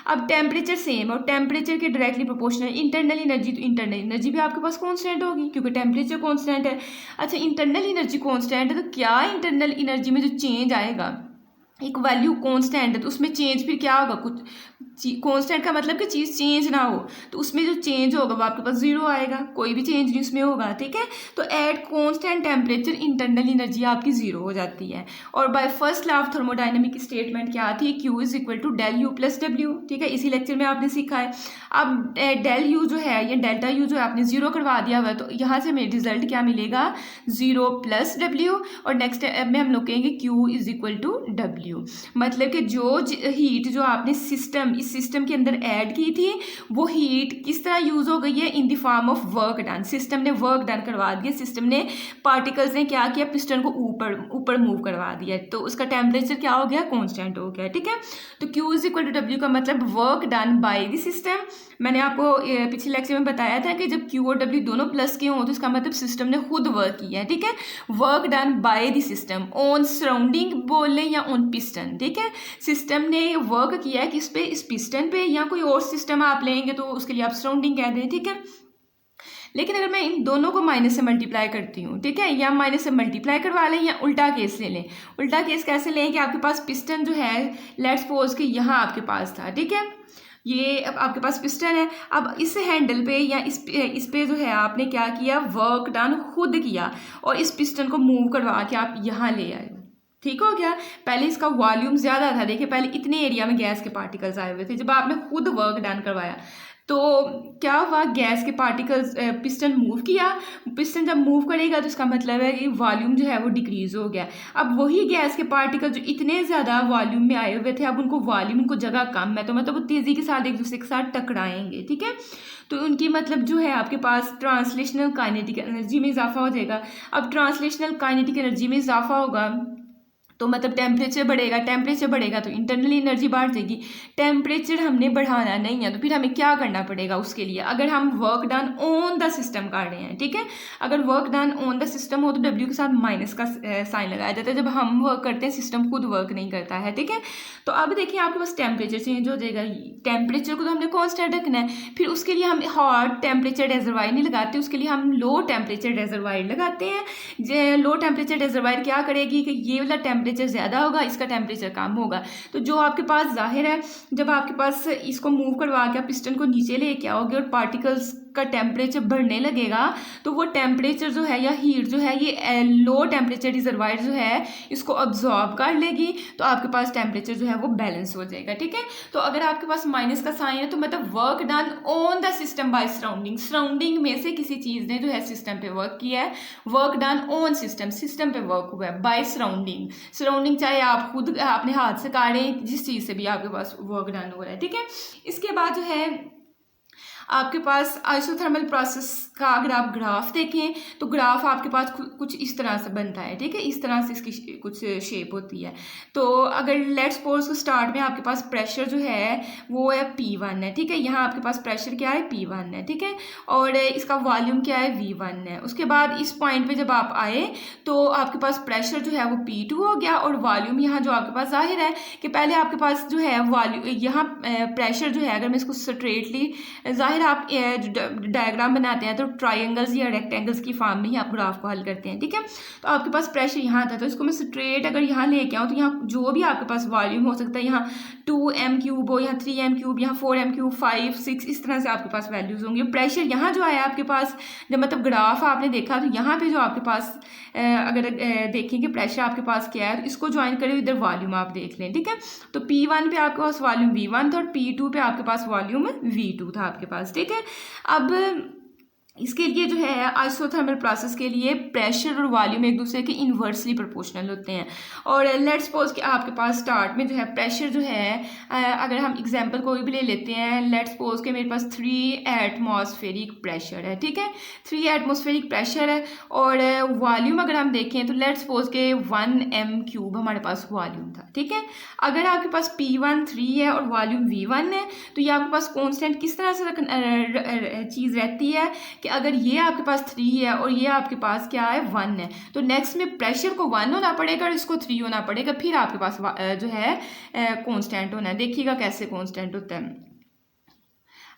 अब टेम्परेचर सेम और टेम्परेचर के डायरेक्टली प्रोपोर्शनल इंटरनल एनर्जी, तो इंटरनल एनर्जी भी आपके पास कांस्टेंट होगी क्योंकि टेम्परेचर कांस्टेंट है। अच्छा, इंटरनल एनर्जी कांस्टेंट है तो क्या इंटरनल एनर्जी में जो चेंज आएगा एक वैल्यू कांस्टेंट है तो उसमें चेंज फिर क्या होगा, कुछ कांस्टेंट का मतलब कि चीज़ चेंज ना हो, तो उसमें जो चेंज होगा वो आपके पास जीरो आएगा, कोई भी चेंज नहीं उसमें होगा, ठीक है। तो at constant temperature internal energy आपकी जीरो हो जाती है। और by first law of thermodynamic statement क्या थी, Q is equal to del U plus W, ठीक है, इसी लेक्चर में आपने सीखा है। अब डेल यू जो है या डेल्टा यू जो है आपने जीरो करवा दिया हुआ है, तो यहाँ से हमें रिजल्ट क्या मिलेगा, जीरो प्लस डब्ल्यू, और नेक्स्ट में हम लोग कहेंगे Q is equal to W. मतलब कि जो हीट जो आपने सिस्टम के अंदर ऐड की थी वो हीट किस तरह यूज हो गई है, in the form of work done. System ने वर्क डन करवा दिया, सिस्टम ने पार्टिकल्स ने क्या किया, पिस्टन को ऊपर मूव करवा दिया, तो उसका टेम्परेचर क्या हो गया, कांस्टेंट हो गया, ठीक है। तो Q is equal to W का मतलब work done by the system. मैंने आपको पिछले लेक्चर में बताया था कि जब Q और W दोनों प्लस के हों तो इसका मतलब सिस्टम ने खुद वर्क किया है, ठीक है। Work done by the system on surrounding बोल लें या ऑन पिस्टन, ठीक है। सिस्टम ने वर्क किया है किस पे, इस पिस्टन पे, या कोई और सिस्टम आप लेंगे तो उसके लिए आप सराउंडिंग कह दें, ठीक है। लेकिन अगर मैं इन दोनों को माइनस से मल्टीप्लाई करती हूँ, ठीक है, या माइनस से मल्टीप्लाई करवा लें या उल्टा केस ले लें। उल्टा केस कैसे लें कि आपके पास पिस्टन जो है, लेट्स सपोज कि यहाँ आपके पास था, ठीक है, ये अब आपके पास पिस्टन है, अब इस हैंडल पे या इस पे जो है आपने क्या किया, वर्क डन खुद किया और इस पिस्टन को मूव करवा के आप यहाँ ले आए, ठीक हो गया। पहले इसका वॉल्यूम ज़्यादा था, देखिए पहले इतने एरिया में गैस के पार्टिकल्स आए हुए थे, जब आपने खुद वर्क डन करवाया तो क्या हुआ, गैस के पार्टिकल्स, पिस्टन मूव किया, पिस्टन जब मूव करेगा तो इसका मतलब है कि वॉल्यूम जो है वो डिक्रीज हो गया। अब वही गैस के पार्टिकल जो इतने ज़्यादा वॉल्यूम में आए हुए थे, अब उनको वॉल्यूम, उनको जगह कम है, तो मतलब वो तेज़ी के साथ एक दूसरे के साथ टकराएंगे, ठीक है। तो उनकी मतलब जो है आपके पास ट्रांसलेशनल काइनेटिक एनर्जी में इजाफा हो जाएगा। अब ट्रांसलेशनल काइनेटिक एनर्जी में इजाफा होगा तो मतलब टेम्परेचर बढ़ेगा, टेम्परेचर बढ़ेगा तो इंटरनल एनर्जी बढ़ जाएगी। टेम्परेचर हमने बढ़ाना नहीं है तो फिर हमें क्या करना पड़ेगा उसके लिए, अगर हम work done on the system कर रहे हैं, ठीक है। अगर work done on the system हो तो डब्ल्यू के साथ माइनस का साइन लगाया जाता है, जब हम वर्क करते हैं सिस्टम खुद वर्क नहीं करता है, ठीक है। तो अब देखिए आपके पास टेम्परेचर चेंज हो जाएगा, टेम्परेचर को तो हमने कॉन्स्टेंट रखना है, फिर उसके लिए हम हॉट टेम्परेचर रिजर्वायर नहीं लगाते, उसके लिए हम लो टेम्परेचर रिजर्वायर लगाते हैं। लो टेम्परेचर रिजर्वायर क्या करेगी कि ये वाला टेम्परेचर ज़्यादा होगा, इसका टेम्परेचर कम होगा, तो जो आपके पास जाहिर है जब आपके पास इसको मूव करवा के आप पिस्टन को नीचे लेके आओगे और पार्टिकल्स का टेम्परेचर बढ़ने लगेगा तो वो टेम्परेचर जो है या हीट जो है ये लो टेम्परेचर रिजर्वायर जो है इसको अब्जॉर्ब कर लेगी, तो आपके पास टेम्परेचर जो है वो बैलेंस हो जाएगा, ठीक है। तो अगर आपके पास माइनस का साइन है तो मतलब work done on the system by surrounding, surrounding में से किसी चीज़ ने जो है सिस्टम पे वर्क किया है, work done on system, system पे वर्क हुआ है बाय सराउंडिंग, सराउंडिंग चाहे आप खुद अपने हाथ से काटें, जिस चीज़ से भी आपके पास वर्क डन हो रहा है, ठीक है। इसके बाद जो है आपके पास आइसोथर्मल प्रोसेस का अगर आप ग्राफ देखें तो ग्राफ आपके पास कुछ इस तरह से बनता है, ठीक है, इस तरह से इसकी कुछ शेप होती है। तो अगर लेट्स सपोज स्टार्ट में आपके पास प्रेशर जो है वो है P1 है, ठीक है, यहाँ आपके पास प्रेशर क्या है P1 है, ठीक है, और इसका वॉल्यूम क्या है V1 है। उसके बाद इस पॉइंट पे जब आप आए तो आपके पास प्रेशर जो है वो P2 हो गया और वॉल्यूम यहाँ जो आपके पास जाहिर है कि पहले आपके पास जो है वॉल्यूम यहाँ प्रेशर जो है, अगर मैं इसको स्ट्रेटली जाहिर आप डायग्राम बनाते हैं तो ट्रायंगल्स या रेक्टेंगल्स की फॉर्म में ही आप ग्राफ को हल करते हैं, ठीक है। तो आपके पास प्रेशर यहाँ था तो इसको मैं स्ट्रेट अगर यहाँ लेके आऊँ तो यहाँ जो भी आपके पास वॉल्यूम हो सकता है, यहाँ 2m³ हो, यहाँ 3m³, यहाँ 4m³, 5, 6, इस तरह से आपके पास वैल्यूज होंगी। प्रेशर यहाँ जो आया आपके पास जब मतलब ग्राफ आपने देखा तो यहाँ पे जो आपके पास अगर देखें कि प्रेशर आपके पास क्या है तो इसको ज्वाइन करें, इधर वॉल्यूम आप देख लें, ठीक है। तो P1 पे आपके पास वॉल्यूम V1 था और P2 पे आपके पास वॉल्यूम V2 था आपके पास, ठीक है। अब इसके लिए जो है आइसोथर्मल प्रोसेस के लिए प्रेशर और वॉल्यूम एक दूसरे के इन्वर्सली प्रोपोर्शनल होते हैं। और लेट्स सपोज कि आपके पास स्टार्ट में जो है प्रेशर जो है, अगर हम एग्जांपल कोई भी ले लेते हैं, लेट्स सपोज कि मेरे पास 3 एटमॉस्फेरिक प्रेशर है, ठीक है, 3 एटमॉस्फेरिक प्रेशर है और वॉल्यूम अगर हम देखें तो लेट्स सपोज के 1m³ हमारे पास वॉल्यूम था, ठीक है। अगर आपके पास P1 3 है और वॉल्यूम V1 है तो ये आपके पास कॉन्स्टेंट किस तरह से चीज़ रहती है कि अगर ये आपके पास 3 है और ये आपके पास क्या है 1 है तो नेक्स्ट में प्रेशर को 1 होना पड़ेगा और इसको 3 होना पड़ेगा, फिर आपके पास जो है कांस्टेंट होना है। देखिएगा कैसे कांस्टेंट होता है।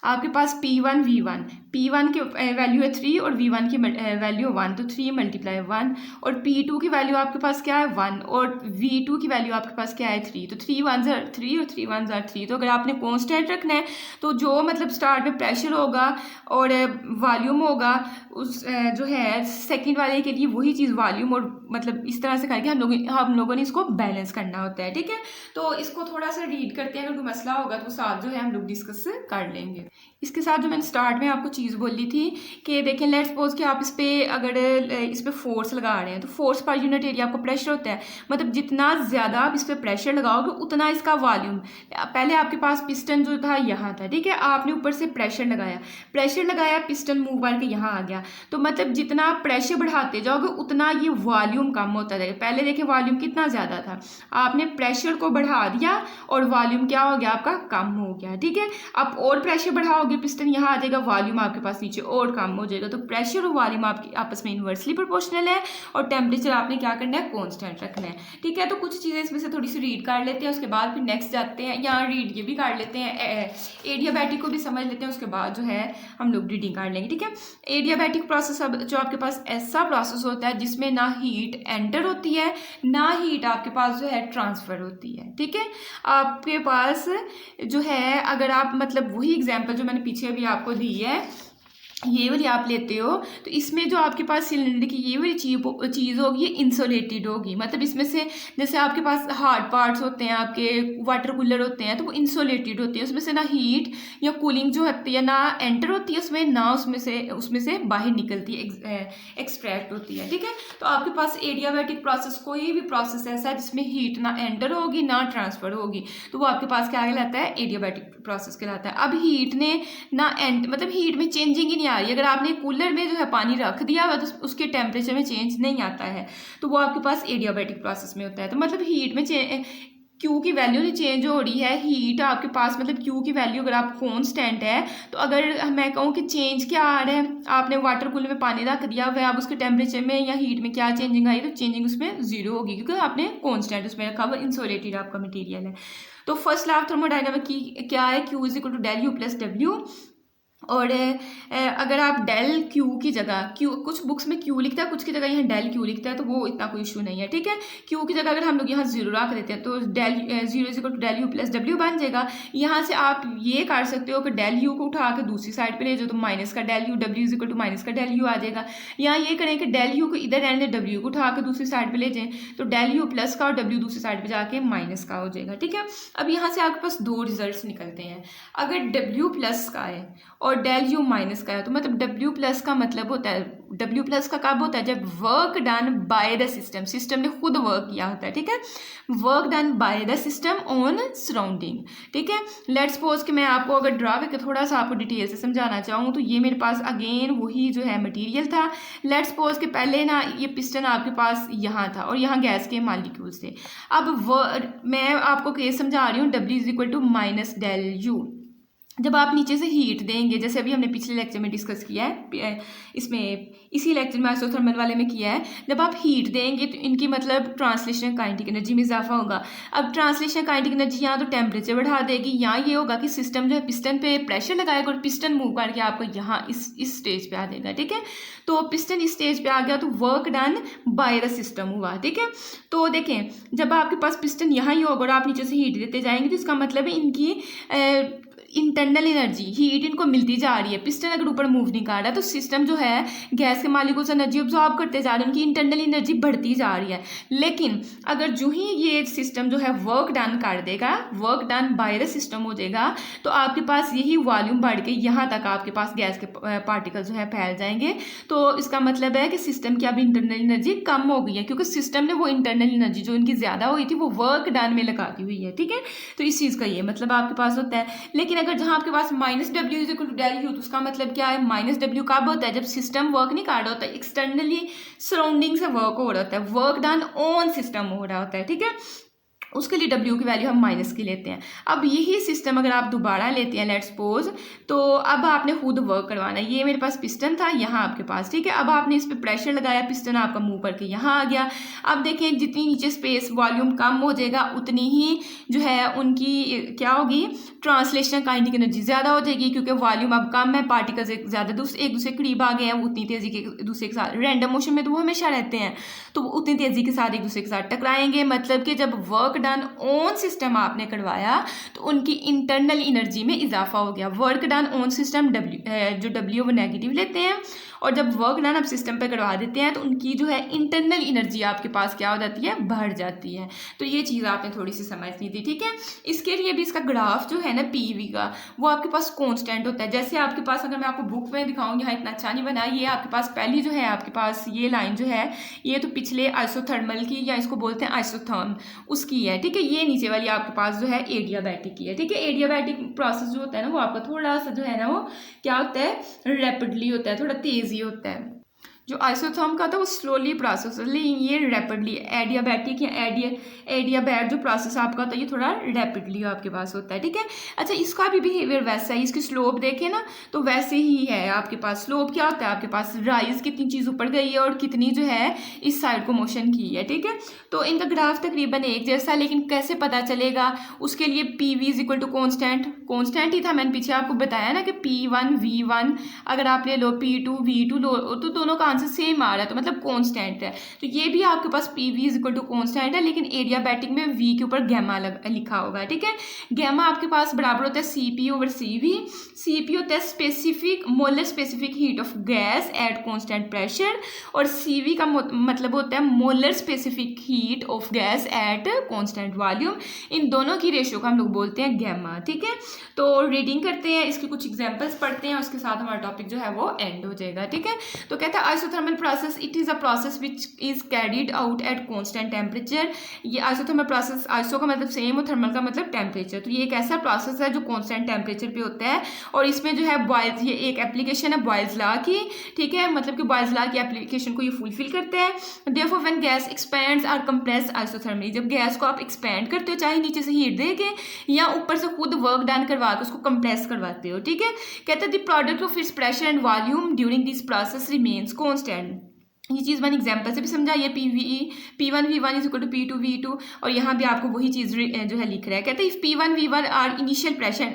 आपके पास P1 V1, P1 की वैल्यू है 3 और V1 की वैल्यू 1, तो 3 × 1, और P2 की वैल्यू आपके पास क्या है 1, और V2 की वैल्यू आपके पास क्या है 3, तो 3 1s are 3 और 3 1s are 3। तो अगर आपने कॉन्स्टेंट रखना है तो जो मतलब स्टार्ट में प्रेशर होगा और वॉल्यूम होगा उस जो है सेकंड वाले के लिए वही चीज़ वॉल्यूम और मतलब इस तरह से करके हम लोगों ने इसको बैलेंस करना होता है, ठीक है। तो इसको थोड़ा सा रीड करते हैं, अगर कोई मसला होगा तो साथ जो है हम लोग डिस्कस कर लेंगे। इसके साथ जो मैंने स्टार्ट में आपको चीज़ बोली थी कि देखें, लेट्स सपोज कि आप इस पर अगर इस पर फोर्स लगा रहे हैं तो फोर्स पर यूनिट एरिया आपको प्रेशर होता है, मतलब जितना ज़्यादा आप इस पर प्रेशर लगाओगे उतना इसका वॉल्यूम। पहले आपके पास पिस्टन जो था यहाँ था, ठीक है, आपने ऊपर से प्रेशर लगाया, पिस्टन मूव करके यहाँ आ गया, तो मतलब जितना आप प्रेशर बढ़ाते जाओगे उतना ये वॉल्यूम कम होता जाएगा। पहले देखिए वॉल्यूम कितना ज़्यादा था, आपने प्रेशर को बढ़ा दिया और वॉल्यूम क्या हो गया आपका कम हो गया, ठीक है। आप और प्रेशर बढ़ाओगे पिस्टन यहाँ आ जाएगा, वॉल्यूम आपके पास नीचे और कम हो जाएगा। तो प्रेशर और वॉल्यूम आपकी आपस में इन्वर्सली प्रोपोर्शनल है और टेम्परेचर आपने क्या करना है कॉन्स्टेंट रखना है, ठीक है। तो कुछ चीज़ें इसमें से थोड़ी सी रीड कर लेते हैं, उसके बाद फिर नेक्स्ट जाते हैं, यहाँ रीड ये भी कर लेते हैं, एडियाबैटिक को भी समझ लेते हैं, उसके बाद जो है हम लोग रीडिंग कर लेंगे, ठीक है। एडियाबैटिक प्रोसेस अब जो आपके पास ऐसा प्रोसेस होता है जिसमें ना हीट एंटर होती है ना हीट आपके पास जो है ट्रांसफ़र होती है, ठीक है। आपके पास जो है अगर आप मतलब वही एग्जांपल जो मैंने पीछे भी आपको दी है ये वाली आप लेते हो, तो इसमें जो आपके पास सिलेंडर की ये वाली चीज़ होगी ये इंसुलेटेड होगी, मतलब इसमें से जैसे आपके पास हार्ड पार्ट्स होते हैं, आपके वाटर कूलर होते हैं, तो वो इंसुलेटेड होती है, उसमें से ना हीट या कूलिंग जो होती है ना एंटर होती है उसमें, ना उसमें से बाहर निकलती है, एक्सट्रैक्ट होती है, ठीक है। तो आपके पास एडियाबैटिक प्रोसेस कोई भी प्रोसेस ऐसा है जिसमें हीट ना एंटर होगी ना ट्रांसफ़र होगी, तो वो आपके पास क्या कहलाता है एडियाबैटिक प्रोसेस कहलाता है। अब हीट ने ना मतलब हीट में चेंजिंग ही नहीं आ रही, अगर आपने कूलर में जो है पानी रख दिया हुआ तो उसके टेम्परेचर में चेंज नहीं आता है, तो वो आपके पास एडियाबैटिक प्रोसेस में होता है। तो मतलब हीट में क्यू की वैल्यू नहीं चेंज हो रही है, हीट आपके पास मतलब क्यू की वैल्यू अगर आप कॉन्स्टेंट है, तो अगर मैं कहूँ कि चेंज क्या आ रहा है, आपने वाटर कूलर में पानी रख दिया हुआ है, आप उसके टेम्परेचर में या हीट में क्या चेंजिंग आई, तो चेंजिंग उसमें जीरो होगी क्योंकि आपने कॉन्स्टेंट उसमें रखा हुआ, इंसुलेटेड आपका मटीरियल है। तो फर्स्ट लॉ ऑफ थर्मोडायनामिक की क्या है, Q is equal to del U plus W, और अगर आप डेल क्यू की जगह क्यू, कुछ बुक्स में क्यू लिखता है कुछ की जगह यहाँ डेल क्यू लिखता है, तो वो इतना कोई इशू नहीं है, ठीक है। क्यू की जगह अगर हम लोग यहाँ जीरो रख देते हैं तो del zero is equal to del U plus W बन जाएगा। यहाँ से आप ये कर सकते हो कि डेल यू को उठा के दूसरी साइड पे ले जाओ तो माइनस का del U, W is equal to minus का डेल यू आ जाएगा। यहाँ ये करें कि डेल यू को इधर रहने डब्ल्यू को उठा के दूसरी साइड पर ले जाएं तो डेल यू प्लस का और डब्ल्यू दूसरी साइड पर जाके माइनस का हो जाएगा, ठीक है। अब यहाँ से आपके पास दो रिजल्ट निकलते हैं, अगर डब्ल्यू प्लस का है और डेल यू माइनस का है, तो मतलब W प्लस का मतलब होता है, W प्लस का कब होता है जब work done by the system, system ने खुद वर्क किया होता है, ठीक है, work done by the system on surrounding, ठीक है। लेट्स सपोज कि मैं आपको अगर ड्रा करके थोड़ा सा आपको डिटेल से समझाना चाहूँ तो ये मेरे पास अगेन वही जो है मटेरियल था। लेट्स सपोज कि पहले ना ये पिस्टन आपके पास यहाँ था और यहाँ गैस के मॉलिक्यूल्स थे। अब मैं आपको केस समझा रही हूँ, W is equal to minus del U, जब आप नीचे से हीट देंगे, जैसे अभी हमने पिछले लेक्चर में डिस्कस किया है, इसमें इसी लेक्चर में आइसोथर्मल वाले में किया है, जब आप हीट देंगे तो इनकी मतलब ट्रांसलेशन काइनेटिक एनर्जी में इजाफा होगा। अब ट्रांसलेशन काइनेटिक एनर्जी यहाँ तो टेम्परेचर बढ़ा देगी, यहाँ ये होगा कि सिस्टम जो है पिस्टन पे प्रेशर लगाएगा और पिस्टन मूव करके आपको यहाँ इस स्टेज पे आ जाएगा, ठीक है। तो पिस्टन इस स्टेज पे आ गया तो work done by the system हुआ, ठीक है। तो देखें जब आपके पास पिस्टन यहाँ ही होगा और आप नीचे से हीट देते जाएंगे तो इसका मतलब है इनकी इंटरनल एनर्जी हीट इनको मिलती जा रही है। पिस्टन अगर ऊपर मूव नहीं कर रहा तो सिस्टम जो है गैस के मालिकों से एनर्जी ऑब्जॉर्ब करते जा रहे हैं, उनकी इंटरनल एनर्जी बढ़ती जा रही है। लेकिन अगर जो ही ये सिस्टम जो है वर्क डन कर देगा, work done by the system हो जाएगा, तो आपके पास यही वॉल्यूम बढ़ के यहाँ तक आपके पास गैस के पार्टिकल जो है फैल जाएंगे। तो इसका मतलब है कि सिस्टम की अब इंटरनल एनर्जी कम हो गई है क्योंकि सिस्टम ने वो इंटरनल एनर्जी जो इनकी ज़्यादा हुई थी वो वर्क डन में लगा दी हुई है, ठीक है। तो इस चीज़ का ये मतलब आपके पास होता है। लेकिन अगर जहाँ आपके पास minus W is equal to del U, तो उसका मतलब क्या है, माइनस डब्ल्यू कब होता है जब सिस्टम वर्क नहीं कर रहा होता, एक्सटर्नली सराउंडिंग से वर्क हो रहा होता है, वर्क डन ऑन सिस्टम हो रहा होता है, ठीक है। उसके लिए W की वैल्यू हम माइनस की लेते हैं। अब यही सिस्टम अगर आप दोबारा लेते हैं लेट्स सपोज, तो अब आपने खुद वर्क करवाना है। ये मेरे पास पिस्टन था यहाँ आपके पास, ठीक है। अब आपने इस पर प्रेशर लगाया, पिस्टन आपका मूव करके यहाँ आ गया। अब देखें जितनी नीचे स्पेस वॉल्यूम कम हो जाएगा उतनी ही जो है उनकी क्या होगी, ट्रांसलेशनल काइनेटिक एनर्जी ज़्यादा हो जाएगी, क्योंकि वॉल्यूम अब कम है, पार्टिकल्स ज़्यादा एक दूसरे करीब आ गए हैं, उतनी तेज़ी के दूसरे के साथ, रैंडम मोशन में तो वो हमेशा रहते हैं, तो वो उतनी तेज़ी के साथ एक दूसरे के साथ टकराएंगे। मतलब कि जब वर्क डन ऑन सिस्टम आपने करवाया तो उनकी इंटरनल एनर्जी में इजाफा हो गया। वर्क डन ऑन सिस्टम जो W वो नेगेटिव लेते हैं, और जब वर्क डन आप सिस्टम पे करवा देते हैं तो उनकी जो है इंटरनल एनर्जी आपके पास क्या हो जाती है, बढ़ जाती है। तो ये चीज़ आपने थोड़ी सी समझनी थी, ठीक है। इसके लिए भी इसका ग्राफ जो है ना PV का, वो आपके पास कॉन्स्टेंट होता है। जैसे आपके पास, अगर मैं आपको बुक में दिखाऊँ, यहाँ इतना अच्छा नहीं बना, ये आपके पास पहली जो है आपके पास ये लाइन जो है, ये तो पिछले आइसोथर्मल की, या इसको बोलते हैं आइसोथर्म, उसकी है, ठीक है। ये नीचे वाली आपके पास जो है एडियाबैटिक की है, ठीक है। एडियाबैटिक प्रोसेस जो होता है ना, वो आपका थोड़ा सा जो है ना, वो क्या होता है, रैपिडली होता है, थोड़ा तेजी होता है। जो आइसोथर्म का था वो स्लोली प्रोसेस है, लेकिन ये रैपिडली, एडियाबैटिक या एडियाबैट जो प्रोसेस आपका होता है ये थोड़ा रैपिडली आपके पास होता है, ठीक है। अच्छा, इसका भी बिहेवियर वैसा है, इसकी स्लोप देखें ना तो वैसे ही है आपके पास। स्लोप क्या होता है आपके पास, राइज कितनी चीज़ ऊपर गई है और कितनी जो है इस साइड को मोशन की है, ठीक है। तो इनका ग्राफ तकरीबन एक जैसा, लेकिन कैसे पता चलेगा, उसके लिए PV is equal to constant ही था, मैंने पीछे आपको बताया ना कि P1 V1 अगर आप ले लो, P2 V2 लो, तो दोनों का आंसर सेम आ रहा है, तो मतलब कांस्टेंट है। तो ये भी आपके पास PV is equal to constant है, लेकिन एडियाबैटिक में V के ऊपर गैमा लिखा होगा, ठीक है। गैमा आपके पास बराबर होता है CP ओवर CV। CP होता है specific molar specific heat of gas at constant pressure, और CV का मतलब होता है molar specific heat of gas at constant volume. इन दोनों की रेशियो का हम लोग बोलते हैं गैमा, ठीक है। तो रीडिंग करते हैं, इसके कुछ एग्जांपल्स पढ़ते हैं, उसके साथ हमारा टॉपिक जो है वो एंड हो जाएगा, ठीक है। तो कहता है isothermal process, it is a process which is carried out at constant temperature. ये आइसोथर्मल प्रोसेस, आइसो का मतलब सेम और थर्मल का मतलब टेम्परेचर, तो ये एक ऐसा प्रोसेस है जो कांस्टेंट टेम्परेचर पे होता है, और इसमें जो है बॉयल्स, ये एक एप्लीकेशन है बॉयल्स लॉ की, ठीक है। मतलब कि बॉयल्स लॉ की एप्लीकेशन को ये फुलफिल करते हैं। Therefore when gas expands are compressed isothermally, जब गैस को आप एक्सपैंड करते हो, चाहे नीचे से हीट दे के या ऊपर से खुद वर्क डन करवा के उसको कंप्रेस करवाते हो, ठीक है। कहते हैं the product of its pressure and volume during this process remains constant. ये चीज़ मैंने एग्जाम्पल से भी समझाई है, P1 V1 is equal to P2 V2, और यहाँ भी आपको वही चीज़ जो है लिख रहा है। कहते हैं if P1 V1 are initial pressure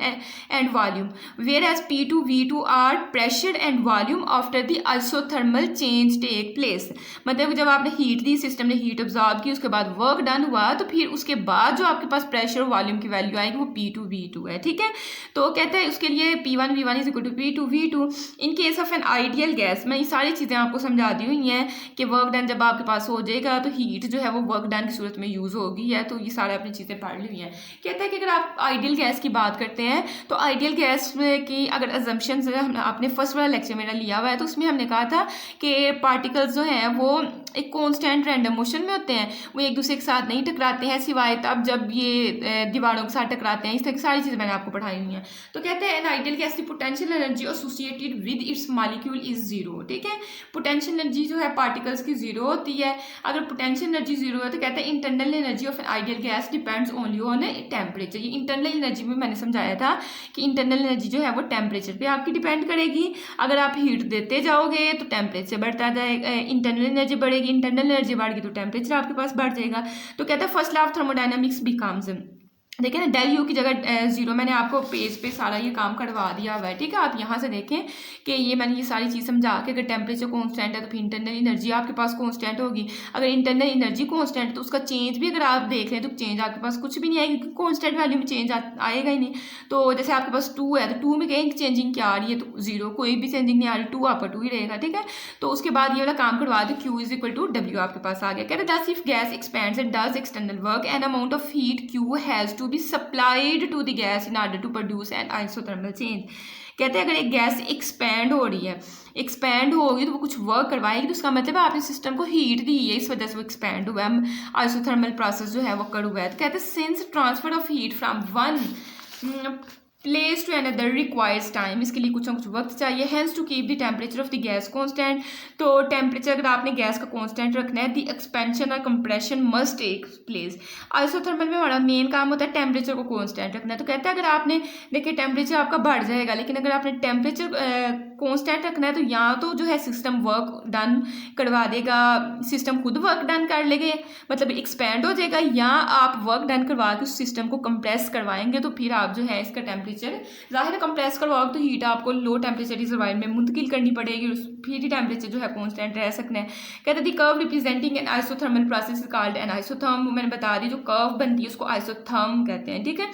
and volume, whereas P2 V2 are pressure and volume after the isothermal change take place. मतलब जब आपने हीट दी, सिस्टम ने हीट ऑब्जॉर्ब की, उसके बाद वर्क डन हुआ, तो फिर उसके बाद जो आपके पास प्रेशर और वॉल्यूम की वैल्यू आएगी वो P2 V2 है, ठीक है। तो कहते हैं उसके लिए P1 V1 is equal to P2 V2 in case of an ideal gas. मैं ये सारी चीज़ें आपको समझा दी हुई हैं कि वर्क डन जब आपके पास हो जाएगा तो हीट जो है वो वर्क डन की सूरत में यूज़ होगी है, तो ये सारे अपनी चीज़ें पढ़ ली हुई हैं। कहता है कि अगर आप आइडियल गैस की बात करते हैं तो आइडियल गैस की अगर अजम्पशन हमने आपने फर्स्ट वाला लेक्चर मेरा लिया हुआ है, तो उसमें हमने कहा था कि पार्टिकल्स जो हैं वो एक कॉन्स्टेंट रैंडम मोशन में होते हैं, वो एक दूसरे के साथ नहीं टकराते हैं, सिवाय तब जब ये दीवारों के साथ टकराते हैं। इस तरह की सारी चीज़ें मैंने आपको पढ़ाई हुई हैं। तो कहते हैं एन आइडियल गैस की potential energy associated with its molecule is zero, ठीक है। पोटेंशियल एनर्जी जो है पार्टिकल्स की जीरो होती है। अगर पोटेंशियल एनर्जी जीरो है तो कहते हैं internal energy of an ideal gas depends only on temperature. ये इंटरनल एनर्जी में मैंने समझाया था कि इंटरनल एनर्जी जो है वो टेम्परेचर पे आपकी डिपेंड करेगी। अगर आप हीट देते जाओगे तो टेम्परेचर बढ़ता जाएगा, इंटरनल एनर्जी बढ़ेगी, इंटरनल एनर्जी बढ़ गई तो टेम्परेचर आपके पास बढ़ जाएगा। तो कहता है first law of thermodynamics becomes, देखिए ना डेल यू की जगह जीरो, मैंने आपको पेज पे सारा ये काम करवा दिया हुआ है, ठीक है। आप यहाँ से देखें कि ये मैंने ये सारी चीज़ समझा के अगर टेम्परेचर कांस्टेंट है तो फिर इंटरनल एनर्जी आपके पास कांस्टेंट होगी। अगर इंटरनल एनर्जी कांस्टेंट है तो उसका चेंज भी अगर आप देख लें तो चेंज आपके पास कुछ भी नहीं आएगी, क्योंकि कांस्टेंट वैल्यू में चेंज आएगा ही नहीं। तो जैसे आपके पास 2 है तो 2 में कहीं चेंजिंग क्या आ रही है, तो जीरो, कोई भी चेंजिंग नहीं आ रही, 2 आपका 2 ही रहेगा, ठीक है। तो उसके बाद ये वाला काम करवा दो, Q is equal to W आपके पास आ गया। कहते हैं if gas expands and does external work an amount of heat Q has to be supply to the gas in order to produce an isothermal change। कहते हैं अगर एक गैस एक्सपैंड हो रही है, एक्सपैंड होगी तो वो कुछ वर्क करवाएगी, तो उसका मतलब आपने सिस्टम को हीट दी है, इस वजह से वो एक्सपैंड हुआ है, आइसोथर्मल प्रोसेस जो है वो कर हुआ है। तो कहते हैं since transfer of heat from one place to another requires time, इसके लिए कुछ ना कुछ वक्त चाहिए। Hence to keep the temperature of the gas constant, तो टेम्परेचर अगर आपने गैस का कांस्टेंट रखना है, द एक्सपेंशन और compression must take place. Isothermal में हमारा मेन काम होता है टेम्परेचर को कांस्टेंट रखना है। तो कहते हैं अगर आपने देखिए टेम्परेचर आपका बढ़ जाएगा, लेकिन अगर आपने टेम्परेचर कांस्टेंट रखना है तो यहाँ तो जो है सिस्टम वर्क डन करवा देगा, सिस्टम खुद वर्क डन कर लेंगे, मतलब एक्सपैंड हो जाएगा, या आप वर्क डन करवा के उस सिस्टम को कंप्रेस करवाएंगे तो फिर आप जो है इसका टेम्परेचर जाहिर है कंप्रेस करवाओगे तो हीट आपको लो टेम्परेचर की सर्वाइव में मुंतकिल करनी पड़ेगी, फिर ही टेम्परेचर जो है कांस्टेंट रह सकना है। कहते हैं दी curve representing N isothermal process called an isotherm, मैंने बता दी जो कर्व बनती है उसको आइसोथर्म कहते हैं, ठीक है।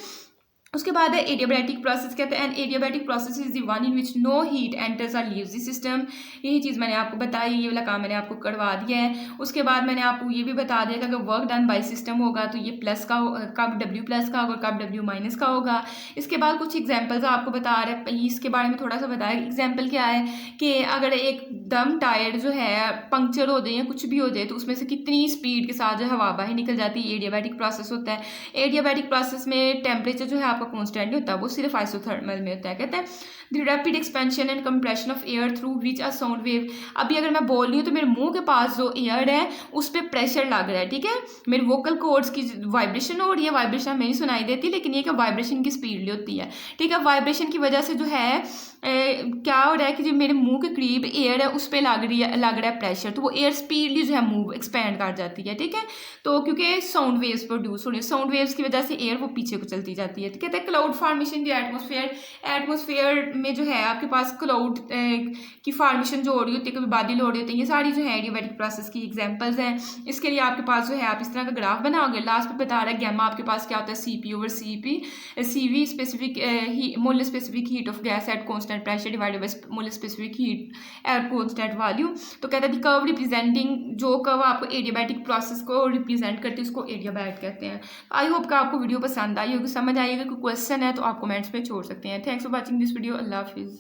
उसके बाद है एडियाबैटिक प्रोसेस, कहते हैं an adiabatic process is the one in which no heat enters और लीव्स द सिस्टम। यही चीज़ मैंने आपको बताई, ये वाला काम मैंने आपको करवा दिया है। उसके बाद मैंने आपको ये भी बता दिया कि अगर वर्क डन बाय सिस्टम होगा तो ये प्लस का कब डब्ल्यू प्लस का होगा, कब डब्ल्यू माइनस का होगा। इसके बाद कुछ एग्जाम्पल्स आपको बता रहे हैं, इसके बारे में थोड़ा सा बताया। एग्जाम्पल क्या है कि अगर एक दम टायर जो है पंक्चर हो जाए या कुछ भी हो जाए तो उसमें से कितनी स्पीड के साथ जो हवा बाहर निकल जाती है, एडियाबैटिक प्रोसेस होता है। एडियाबैटिक प्रोसेस में टेम्परेचर जो है आपका कॉन्स्टेंट नहीं होता, वो सिर्फ आइसोथर्मल में होता है। कहते हैं the rapid expansion and compression of air through which a sound wave. अभी अगर मैं बोल रही हूँ तो मेरे मुंह के पास जो एयर है उस पर प्रेशर लग रहा है, ठीक है, मेरे वोकल कॉर्ड्स की वाइब्रेशन हो रही है, वाइब्रेशन नहीं सुनाई देती, लेकिन ये कि वाइब्रेशन की स्पीड होती है, ठीक है। वाइब्रेशन की वजह से जो है क्या हो रहा है कि जो मेरे मुंह के करीब एयर है उस पर लग रहा है प्रेशर, तो वो एयर स्पीडली जो है मूव एक्सपेंड कर जाती है, ठीक है। तो क्योंकि साउंड वेव्स प्रोड्यूस हो रही है, साउंड वेव्स की वजह से एयर वो पीछे को चलती जाती है। तो कहते हैं क्लाउड फॉर्मेशन दी एटमोसफेयर, एटमोसफेयर में जो है आपके पास क्लाउड की फॉर्मेशन जो हो रही होती है, कभी बादल हो रही होती है, ये सारी जो है एडियाबैटिक प्रोसेस की एग्जाम्पल्स हैं। इसके लिए आपके पास जो है आप इस तरह का ग्राफ बनाओगे, लास्ट में बता रहा है गैमा आपके पास क्या होता है, CP over CV specific molar specific heat of gas at constant pressure divided by molar specific heat at constant value. तो कहता है कर्व रिप्रेजेंटिंग, जो कर्व आपको एडियाबैटिक प्रोसेस को रिप्रेजेंट करती है उसको एडियाबैट कहते हैं। आई होप कि आपको वीडियो पसंद आई होगी, समझ आइएगा, कोई क्वेश्चन है तो आप कमेंट्स में छोड़ सकते हैं। Thanks for watching this video, अल्लाह हाफिज़।